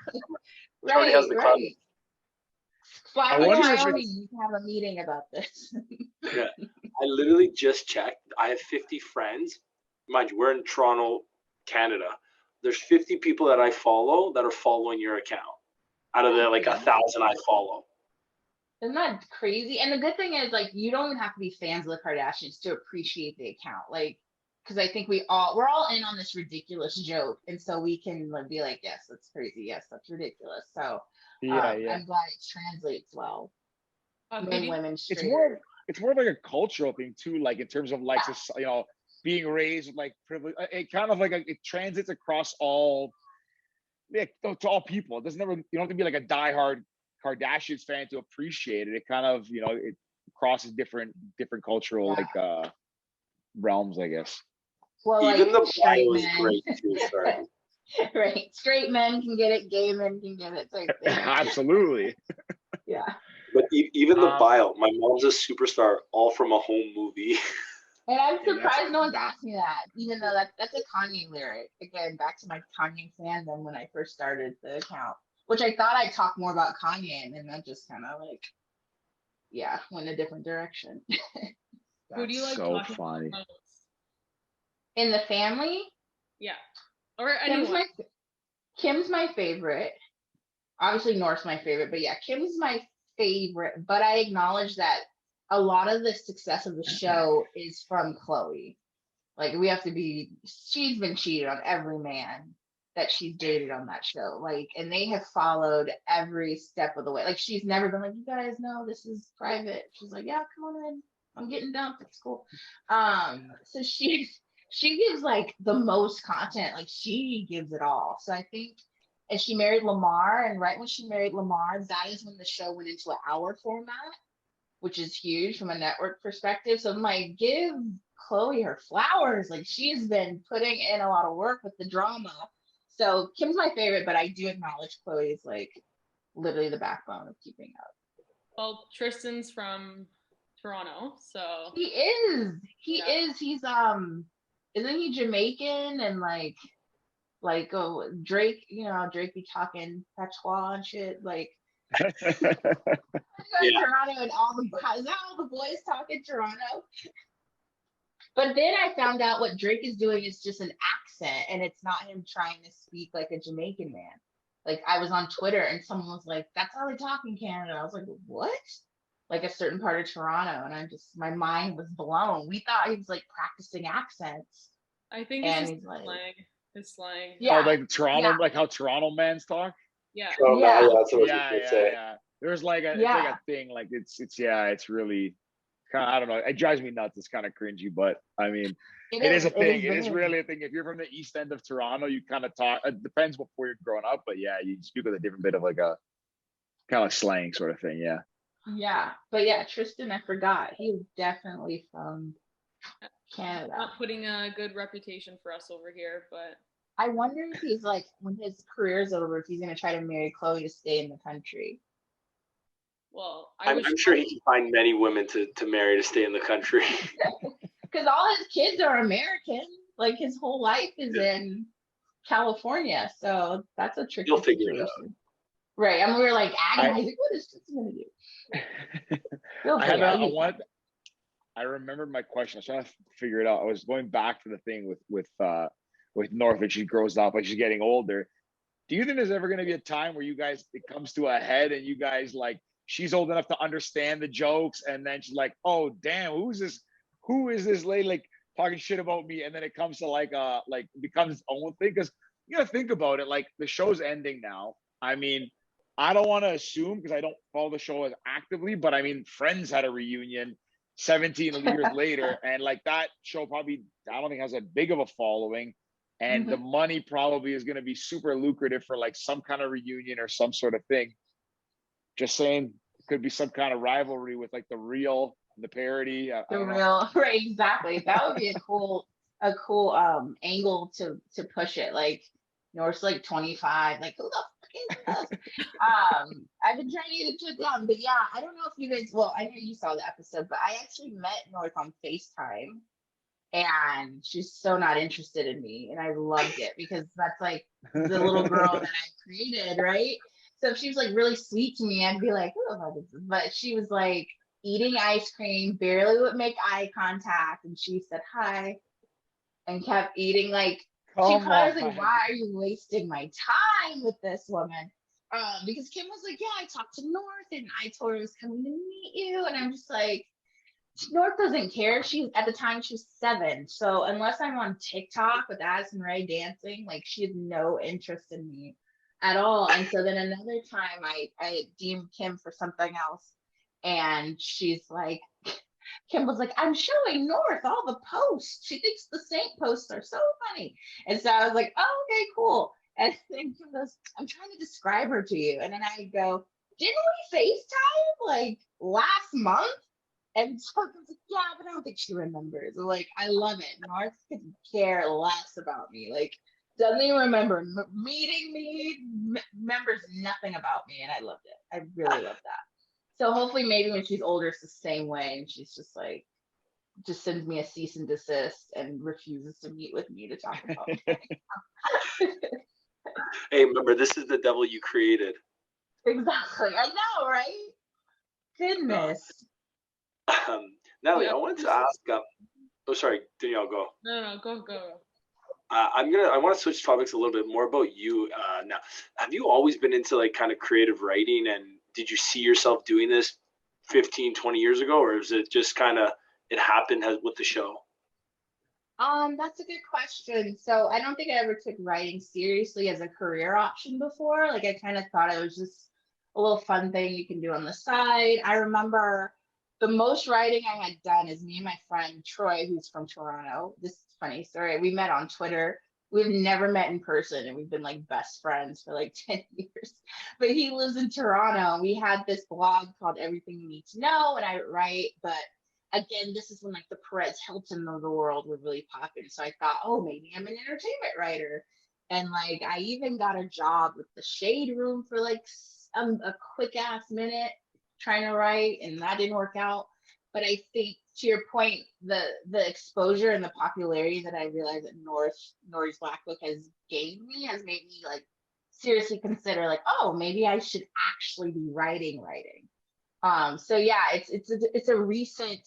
Right. I Well, wonder we need to have a meeting about this. Yeah, I literally just checked. I have 50 friends. Mind you, we're in Toronto, Canada. There's 50 people that I follow that are following your account out of the like 1,000 I follow. Isn't that crazy? And the good thing is, like, you don't even have to be fans of the Kardashians to appreciate the account. Like, because I think we're all in on this ridiculous joke, and so we can like be like, yes, that's crazy. Yes, that's ridiculous. So I'm glad it translates well. Men, women, straight. It's more like a cultural thing too, like in terms of like being raised with like privilege. It kind of like it translates across all, to all people. It doesn't you don't have to be like a diehard Kardashians fan to appreciate it. It kind of it crosses different cultural realms, I guess. Well, even like, the bio is great too. Sorry. Right, straight men can get it, gay men can get it. Absolutely. Yeah. But even the bio, my mom's a superstar, all from a home movie. And I'm surprised no one's asked me that, even though that's a Kanye lyric. Again, back to my Kanye fandom when I first started the account, which I thought I'd talk more about Kanye, and then that just kind of like, went a different direction. Who do you like? So funny. In the family? Yeah. Or anyone. Kim's my favorite. Obviously, North's my favorite, but yeah, Kim's my favorite. But I acknowledge that a lot of the success of the show is from Khloe. Like, she's been cheated on every man that she's dated on that show. Like, and they have followed every step of the way. Like, she's never been like, you guys know this is private. She's like, yeah, come on in. I'm getting dumped. It's cool. So she gives like the most content. Like, she gives it all. So I think, and she married Lamar, and right when she married Lamar, that is when the show went into an hour format, which is huge from a network perspective. So I'm like, give Khloe her flowers. Like, she's been putting in a lot of work with the drama. So Kim's my favorite, but I do acknowledge Khloe is like literally the backbone of keeping up. Well, Tristan's from Toronto, so he is. He's isn't he Jamaican? And like Drake, Drake be talking patois and shit. Like, Toronto, and all the boys talk in Toronto. But then I found out what Drake is doing is just an accent, and it's not him trying to speak like a Jamaican man. Like, I was on Twitter and someone was like, that's how they talk in Canada. I was like, what? Like a certain part of Toronto, and my mind was blown. We thought he was like practicing accents. I think it's just slang. His slang. Yeah. Oh, like Toronto, like how Toronto mans talk. Yeah. Oh, yeah. That's what I was going to say. Yeah. There's like it's like a thing. Like it's really kind of, I don't know. It drives me nuts. It's kind of cringy, but I mean, it is a thing. It is really a thing. If you're from the east end of Toronto, you kind of talk. It depends where you're growing up, but yeah, you speak with a different bit of like a kind of slang sort of thing. Yeah. Yeah, but yeah, Tristan, I forgot. He was definitely from Canada. Not putting a good reputation for us over here, but I wonder if he's like, when his career's over, if he's gonna try to marry Chloe to stay in the country. well, I'm sure he can find many women to marry to stay in the country. Because all his kids are American. Like his whole life is in California, so that's a tricky You'll figure it situation. out. Right. And we were like I agonizing, what is Tristan gonna do? He'll I had figure it out. a, I He'll be want fine. I remembered my question. I was trying to figure it out. I was going back to the thing with North as she grows up, like she's getting older. Do you think there's ever going to be a time where you guys it comes to a head and you guys like she's old enough to understand the jokes and then she's like, oh damn, who's this? Who is this lady like talking shit about me? And then it comes to like becomes its own thing because you gotta think about it. Like the show's ending now. I mean, I don't want to assume because I don't follow the show as actively, but I mean, Friends had a reunion 17 years later, and like that show probably I don't think has a big of a following, and the Mhm. money probably is going to be super lucrative for like some kind of reunion or some sort of thing. Just saying, it could be some kind of rivalry with like the real and the parody. I The don't know. real right, exactly. That would be a cool angle to push it. Like North's like 25, like who the fuck is this? I've been trying to get it down, but yeah, I don't know if you guys well, I know you saw the episode, but I actually met North on FaceTime and she's so not interested in me. And I loved it because that's like the little girl that I created, right? So if she was like really sweet to me, I'd be like, who the fuck is this? But she was like eating ice cream, barely would make eye contact, and she said hi and kept eating. Like she Come probably was like, on. why are you wasting my time with this woman? Because Kim was like, yeah, I talked to North and I told her I was coming to meet you, and I'm just like, North doesn't care. She at the time she was 7. So unless I'm on TikTok with Addison Rae dancing, like she has no interest in me at all. And so then another time I deemed Kim for something else. And she's like, Kim was like, I'm showing North all the posts. She thinks the Saint posts are so funny. And so I was like, oh, okay, cool. And then Kim goes, I'm trying to describe her to you. And then I go, didn't we FaceTime like last month? And so I was like, yeah, but I don't think she remembers. Like, I love it. North could care less about me. Like, doesn't even remember meeting me, remembers nothing about me. And I loved it. I really love that. So hopefully, maybe when she's older, it's the same way. And she's just like, just sends me a cease and desist and refuses to meet with me to talk about it. Hey, remember, this is the devil you created. Exactly. I know, right? Goodness. Natalie, Yeah. I wanted to ask. Oh, sorry, Danielle, go. no, go. I want to switch topics a little bit more about you now. Have you always been into like kind of creative writing, and did you see yourself doing this 15, 20 years ago, or is it just kind of it happened with the show? That's a good question. So I don't think I ever took writing seriously as a career option before. Like I kind of thought it was just a little fun thing you can do on the side. I remember the most writing I had done is me and my friend Troy, who's from Toronto. This is a funny story. We met on Twitter. We've never met in person and we've been like best friends for like 10 years. But he lives in Toronto. We had this blog called Everything You Need to Know, and I write, but again, this is when like the Perez Hilton of the world were really popping. So I thought, oh, maybe I'm an entertainment writer. And like I even got a job with the Shade Room for like a quick ass minute trying to write, and that didn't work out. But I think to your point, the exposure and the popularity that I realized that Nori's Black Book has gained me has made me like seriously consider like, oh, maybe I should actually be writing. So yeah, it's a recent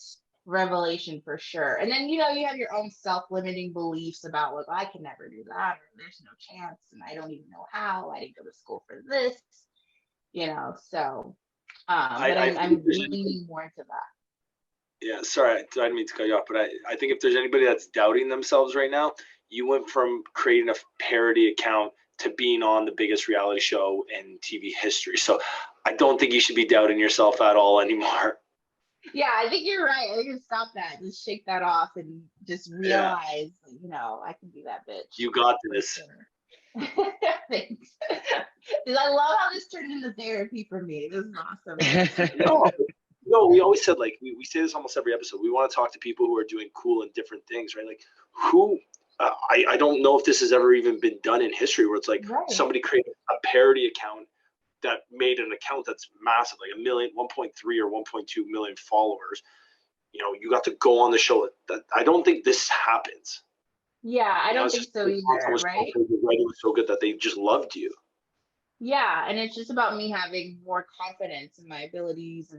revelation for sure. And then you know you have your own self-limiting beliefs about like I can never do that, or there's no chance, and I don't even know how. I didn't go to school for this, you know. So, but I I'm think leaning more into that. yeah, sorry, I didn't mean to cut you off, but I think if there's anybody that's doubting themselves right now, you went from creating a parody account to being on the biggest reality show in TV history. So I don't think you should be doubting yourself at all anymore. Yeah, I think you're right. I think you stop that, just shake that off, and just Yeah, realize, you know, I can be that bitch you got for this. sure. Thanks. Because I love how this turned into therapy for me. This is awesome. No, we always said, like, we say this almost every episode. We want to talk to people who are doing cool and different things, right? Like, who, I don't know if this has ever even been done in history where it's like somebody created a parody account that made an account that's massive, like 1.3 or 1.2 million followers. You know, you got to go on the show. I don't think this happens. Yeah, I don't think so either, right? The writing was so good that they just loved you. Yeah, and it's just about me having more confidence in my abilities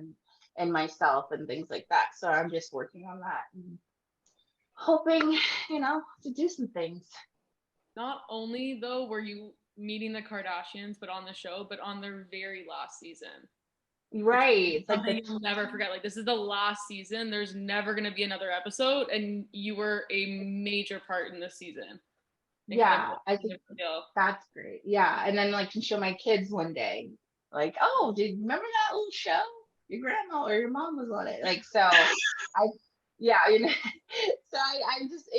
and myself and things like that. So I'm just working on that and hoping, to do some things. Not only though were you meeting the Kardashians, but on the show, but on their very last season. Right. It's like you'll never forget. Like, this is the last season. There's never going to be another episode, and you were a major part in this season. Yeah, I think that's great. Yeah, and then like to show my kids one day, like, oh, did you remember that little show? Your grandma or your mom was on it. Like, so I just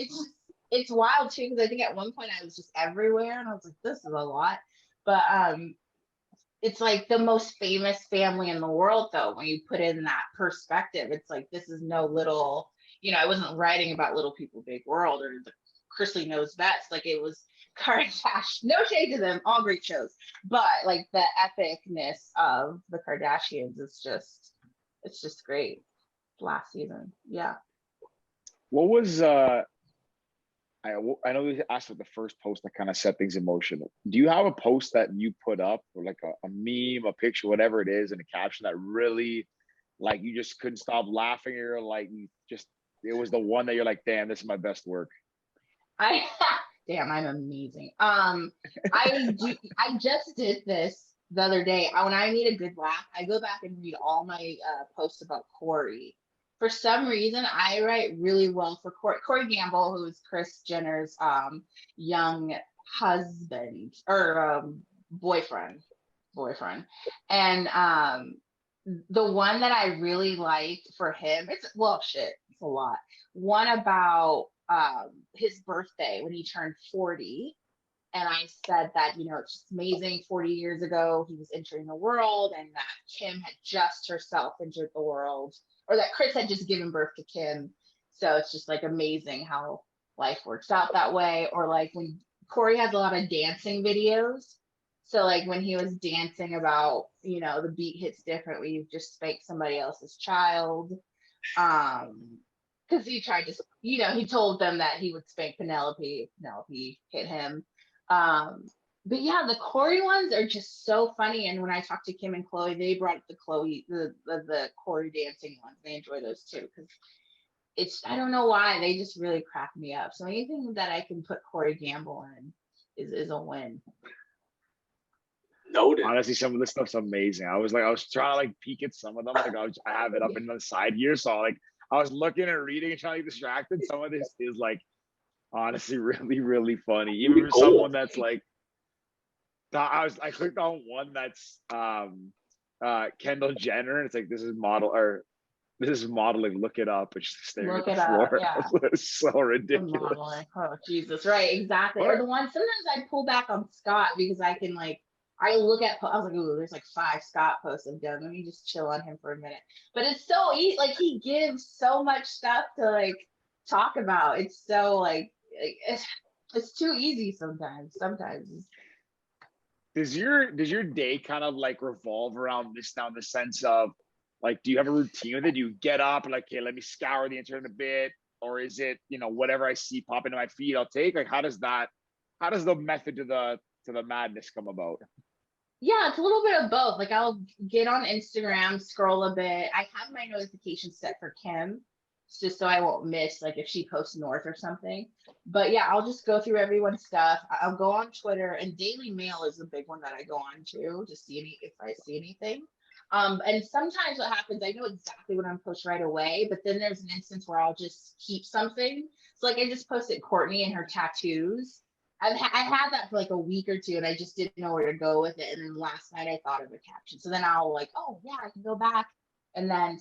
it's wild too, because I think at one point I was just everywhere and I was like, this is a lot. But it's like the most famous family in the world though, when you put in that perspective. It's like, this is no little, I wasn't writing about Little People Big World or the Chrisley Knows Best. Like, it was Kardashian. No shade to them, all great shows, but like the epicness of the Kardashians is just great. Last season, yeah. What was I know we asked for the first post that kind of set things in motion. Do you have a post that you put up, or like a meme, a picture, whatever it is, and a caption that really, like, you just couldn't stop laughing, or like it was the one that you're like, damn, this is my best work? Damn, I'm amazing. I just did this the other day. When I need a good laugh, I go back and read all my posts about Corey. For some reason, I write really well for Corey Gamble, who is Kris Jenner's young husband or boyfriend. And the one that I really liked for him, it's a lot. One about his birthday when he turned 40. And I said that, it's just amazing. 40 years ago, he was entering the world, and that Kim had just herself entered the world, or that Kris had just given birth to Kim. So it's just like amazing how life works out that way. Or like when Corey has a lot of dancing videos. So like when he was dancing about, the beat hits different when you just spank somebody else's child. Because he tried to, he told them that he would spank Penelope if Penelope hit him. But yeah, the Corey ones are just so funny. And when I talked to Kim and Chloe, they brought up the Corey dancing ones. They enjoy those too, because I don't know why, they just really crack me up. So anything that I can put Corey Gamble in is a win. Noted. Honestly, some of this stuff's amazing. I was trying to like peek at some of them. Like I have it up in the side here, so like I was looking and reading and trying to get distracted. Some of this is like honestly really, really funny. Even for someone that's like, I clicked on one that's Kendall Jenner, and it's like, this is modeling. Look it up, and she's staring at the floor. Yeah. It's so ridiculous. Oh Jesus, right? Exactly. Or the one sometimes I pull back on Scott because I can like. I look at, I was like, ooh, there's like 5 Scott posts I've done. Let me just chill on him for a minute. But it's so easy. Like, he gives so much stuff to like talk about. It's so like it's too easy sometimes. Does your day kind of like revolve around this now, in the sense of like, do you have a routine with it? Do you get up and like, okay, let me scour the internet a bit? Or is it, whatever I see pop into my feed, I'll take? Like, how does the method to the madness come about? Yeah, it's a little bit of both. Like, I'll get on Instagram, scroll a bit. I have my notifications set for Kim, just so I won't miss, like, if she posts North or something. But yeah, I'll just go through everyone's stuff. I'll go on Twitter, and Daily Mail is a big one that I go on to see if I see anything. And sometimes what happens, I know exactly what I'm post right away, but then there's an instance where I'll just keep something. So like, I just posted Courtney and her tattoos. I had that for like a week or two, and I just didn't know where to go with it. And then last night I thought of a caption. So then I'll like, oh yeah, I can go back. And then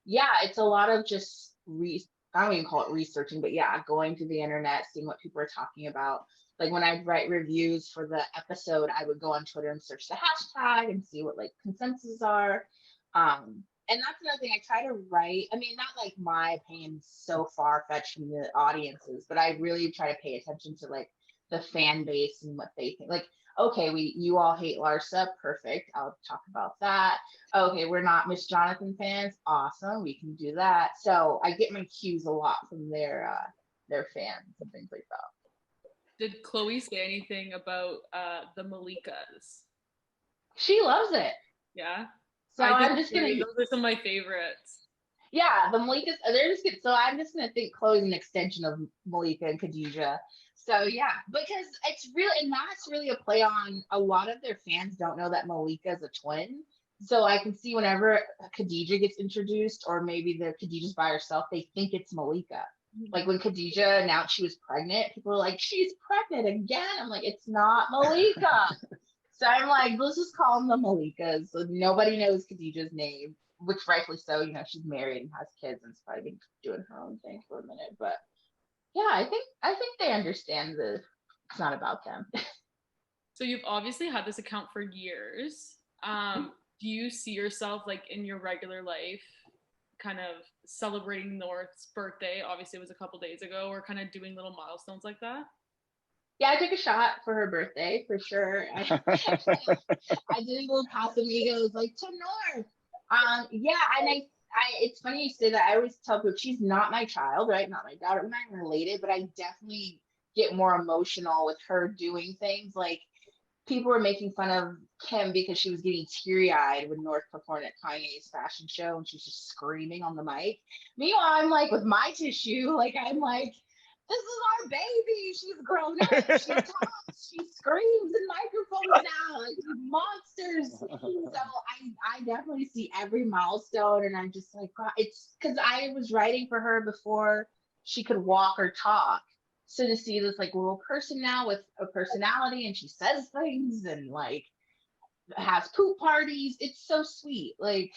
yeah, it's a lot of just I don't even call it researching, but yeah, going to the internet, seeing what people are talking about. Like when I'd write reviews for the episode, I would go on Twitter and search the hashtag and see what like consensus are. And that's another thing I try to write. I mean, not like my opinion so far fetched from the audiences, but I really try to pay attention to like the fan base and what they think. Like, okay, you all hate Larsa, perfect. I'll talk about that. Okay, we're not Miss Jonathan fans, awesome. We can do that. So I get my cues a lot from their fans and things like that. Did Chloe say anything about the Malikas? She loves it. Yeah. So I'm just gonna. Those are some of my favorites. Yeah, the Malikas. They're just good. So I'm just gonna think Chloe's an extension of Malika and Khadijah. So yeah, because it's really, and that's really a play on a lot of their fans don't know that Malika is a twin. So I can see whenever Khadijah gets introduced, or maybe the Khadijah's by herself, they think it's Malika. Like when Khadijah announced she was pregnant, people were like, "She's pregnant again." I'm like, "It's not Malika." So I'm like, let's just call them the Malikas. So nobody knows Khadijah's name, which rightfully so. You know, she's married and has kids, and has probably been doing her own thing for a minute. But yeah, I think they understand it's not about them. So you've obviously had this account for years. Do you see yourself like in your regular life kind of celebrating North's birthday? Obviously it was a couple days ago, or kind of doing little milestones like that? Yeah, I took a shot for her birthday for sure. I did a little Casamigos like to North. Yeah, and I it's funny you say that. I always tell people she's not my child, right? Not my daughter. We're not even related, but I definitely get more emotional with her doing things. Like people were making fun of Kim because she was getting teary-eyed when North performed at Kanye's fashion show and she's just screaming on the mic. Meanwhile, I'm like with my tissue, like I'm like, this is our baby. She's grown up. She talks. She screams in microphones now. Like monsters. So I definitely see every milestone, and I'm just like, God, it's because I was writing for her before she could walk or talk. So to see this like little person now with a personality, and she says things and like has poop parties, it's so sweet. Like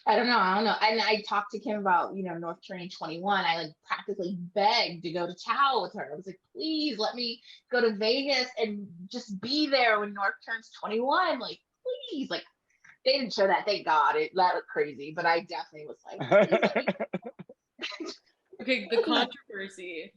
I don't know. And I talked to Kim about, North turning 21. I like practically begged to go to Tao with her. I was like, please let me go to Vegas and just be there when North turns 21. Like, please. Like, they didn't show that. Thank God. That looked crazy. But I definitely was like, okay, the controversy.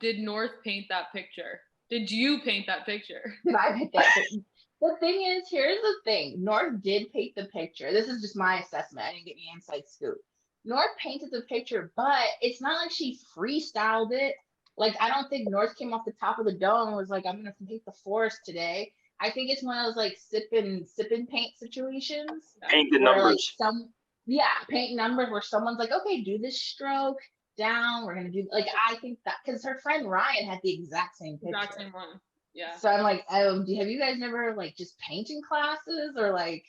Did North paint that picture? Did you paint that picture? Did I paint that picture? The thing is, here's the thing. North did paint the picture. This is just my assessment. I didn't get any inside scoop. North painted the picture, but it's not like she freestyled it. Like, I don't think North came off the top of the dome and was like, I'm going to paint the forest today. I think it's one of those, like, sipping paint situations. Paint the numbers. Like, paint numbers where someone's like, okay, do this stroke down. We're going to do, like, I think that, because her friend Ryan had the exact same picture. Exact same one. Yeah. So I'm like, have you guys never like just painting classes or like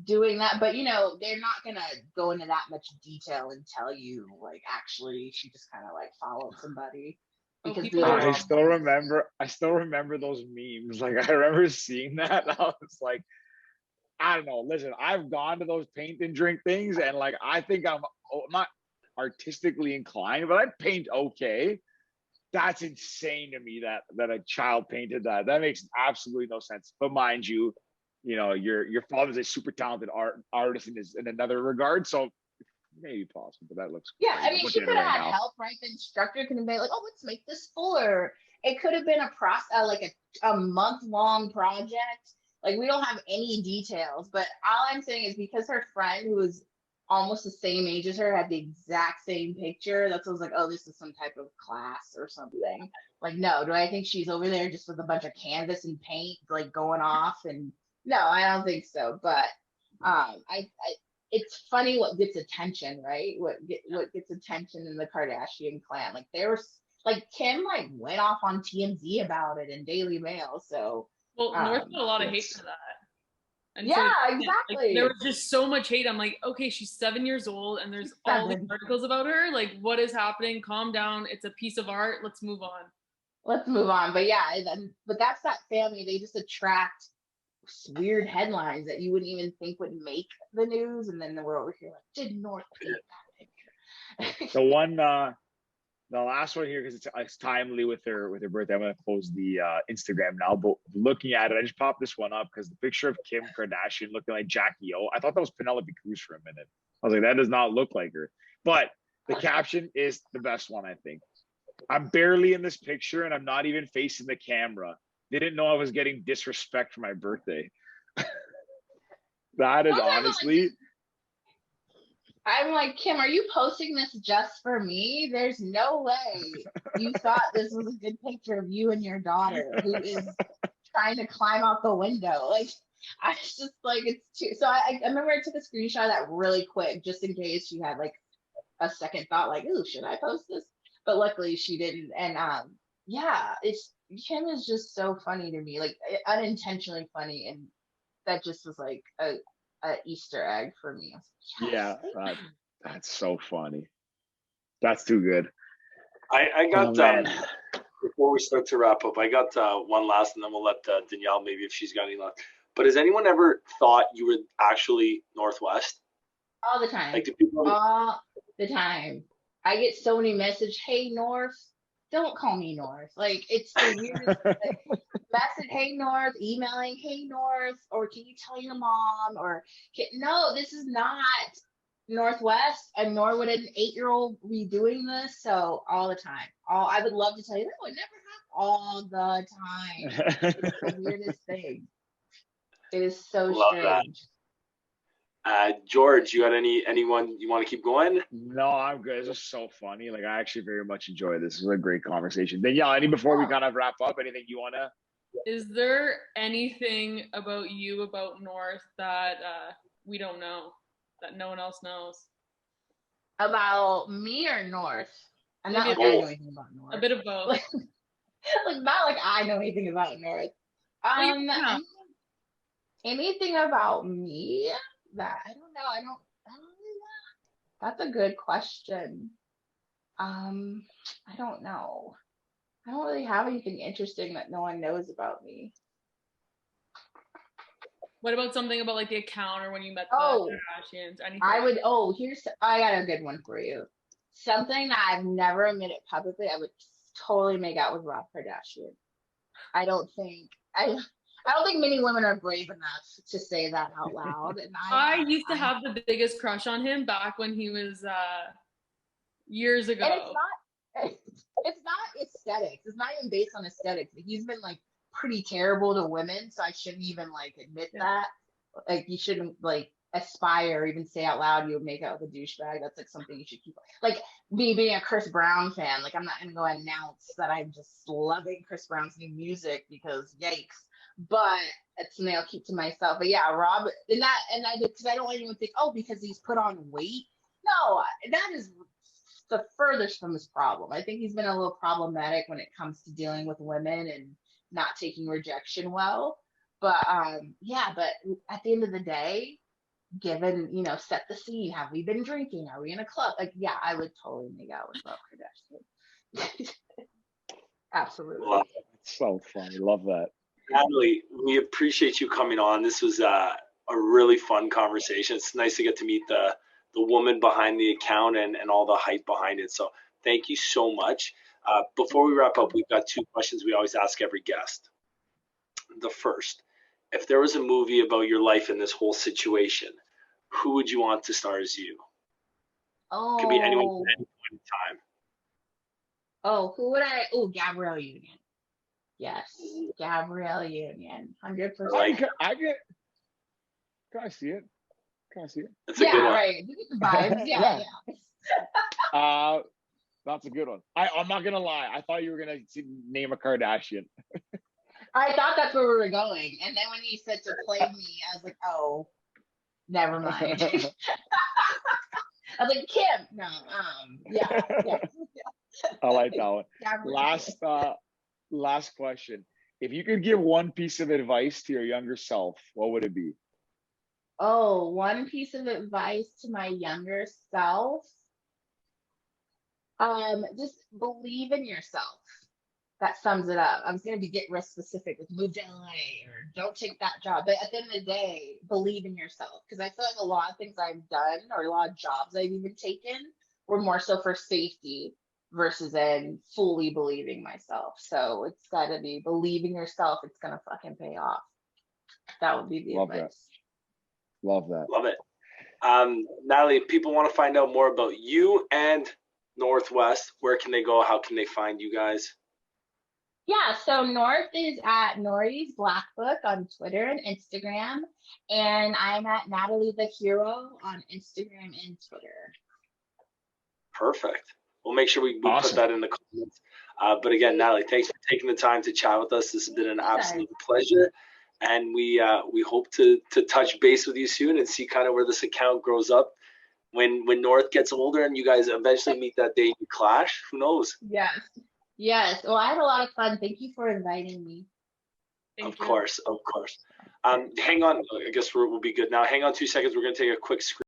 doing that? But they're not gonna go into that much detail and tell you like actually she just kind of like followed somebody. Because I still remember those memes. Like I remember seeing that. I was like, I don't know. Listen, I've gone to those paint and drink things, and like I think I'm not artistically inclined, but I paint okay. That's insane to me that a child painted that. That makes absolutely no sense. But mind you, your father's a super talented artist in another regard, so maybe possible. But that looks crazy. I mean, she could have had help, right? The instructor could have been like, "Oh, let's make this fuller." It could have been a process, like a month-long project. Like we don't have any details, but all I'm saying is because her friend who was almost the same age as her had the exact same picture. That's what I was like, oh, this is some type of class or something. Like, no, do I think she's over there just with a bunch of canvas and paint, like going off? And no, I don't think so. But it's funny what gets attention, right? What gets attention in the Kardashian clan. Like there was like Kim like went off on TMZ about it in Daily Mail. So North got a lot of hate for that. And exactly. Like, there was just so much hate. I'm like, okay, she's 7 years old and there's all these articles about her. Like, what is happening? Calm down. It's a piece of art. Let's move on. But but that's that family. They just attract weird headlines that you wouldn't even think would make the news. And then we're over here like, did North paint that picture? The one The last one here, because it's timely with her birthday. I'm gonna close the Instagram now. But looking at it, I just popped this one up because the picture of Kim Kardashian looking like Jackie O. I thought that was Penelope Cruz for a minute. I was like, that does not look like her. But the caption is the best one, I think. I'm barely in this picture and I'm not even facing the camera. Didn't know I was getting disrespect for my birthday. That is honestly. I'm like, Kim, are you posting this just for me? There's no way you thought this was a good picture of you and your daughter who is trying to climb out the window. Like, I was just like, it's too. So I remember I took a screenshot of that really quick just in case she had like a second thought, like, ooh, should I post this? But luckily she didn't. And yeah, it's Kim is just so funny to me, like unintentionally funny, and that just was like a Easter egg for me. Like, yes, Yeah, that's so funny. That's too good. I got before we start to wrap up, I got one last, and then we'll let Danielle, maybe if she's got any left. But has anyone ever thought you were actually Northwest? all the time. Like, do people? All the time. I get so many messages, hey North, don't call me North. Like, it's the weirdest like, message, hey North, emailing, hey North, or can you tell your mom? Or no, this is not Northwest, and nor would an 8-year-old be doing this. So all the time. I would love to tell you, no, it never happened. All the time. It's the weirdest thing. It is so Love that. strange. George, you got anyone you want to keep going? No, I'm good. It's just so funny. Like, I actually very much enjoy this. This is a great conversation. Danielle, before we kind of wrap up, anything you wanna? Is there anything about you, about North, that we don't know, that no one else knows? About me or North? I'm not like Maybe I know anything about North. A bit of both. Like not like I know anything about North. Yeah. Anything about me that I don't know. I don't really know. That's a good question. I don't know. I don't really have anything interesting that no one knows about me. What about something about like the account or when you met the Kardashians? Anything? I got a good one for you. Something that I've never admitted publicly, I would totally make out with Rob Kardashian. I don't think many women are brave enough to say that out loud. And I used to have the biggest crush on him back when he was years ago. And it's not aesthetics. It's not even based on aesthetics. He's been like pretty terrible to women, so I shouldn't even like admit that. Like, you shouldn't like aspire or even say out loud you would make out with a douchebag. That's like something you should keep. Like me being a Chris Brown fan, like I'm not gonna go announce that I'm just loving Chris Brown's new music because yikes. But it's something I'll keep to myself. But yeah, Rob, and I because I don't want anyone to think, oh, because he's put on weight. No, that is the furthest from his problem. I think he's been a little problematic when it comes to dealing with women and not taking rejection well. But yeah, but at the end of the day, given, set the scene, have we been drinking? Are we in a club? Like, yeah, I would totally make out with Rob Kardashian. Absolutely. Love it. It's so funny. Love that. Natalie, we appreciate you coming on. This was a really fun conversation. It's nice to get to meet the woman behind the account and all the hype behind it. So thank you so much. Before we wrap up, we've got 2 questions we always ask every guest. The first, if there was a movie about your life in this whole situation, who would you want to star as you? Oh. Could be anyone at any point in time. Oh, who would I? Oh, Gabrielle Union. Yes, Gabrielle Union, 100%. Can I see it? That's a good one. Right. You get the vibes. Yeah. That's a good one. I'm not gonna lie. I thought you were gonna name a Kardashian. I thought that's where we were going, and then when he said to play me, I was like, oh, never mind. I was like, Kim. No. Yeah. I like that one. Last question. If you could give one piece of advice to your younger self, what would it be? Oh, one piece of advice to my younger self. Just believe in yourself. That sums it up. I was gonna get real specific with move to LA or don't take that job. But at the end of the day, believe in yourself. Because I feel like a lot of things I've done or a lot of jobs I've even taken were more so for safety versus in fully believing myself. So it's got to be believing yourself. It's going to fucking pay off. That would be the Love advice. Love that. Love it. Natalie, if people want to find out more about you and Northwest, where can they go? How can they find you guys? Yeah, so North is at Nori's Black Book on Twitter and Instagram, and I'm at Natalie the Hero on Instagram and Twitter. Perfect. We'll make sure we Awesome. put that in the comments. But again, Natalie, thanks for taking the time to chat with us. This has been an absolute pleasure. And we hope to touch base with you soon and see kind of where this account grows up. When North gets older and you guys eventually meet that day you clash, who knows? Yes. Well, I had a lot of fun. Thank you for inviting me. Of course. Hang on. I guess we'll be good now. Hang on 2 seconds. We're going to take a quick screen.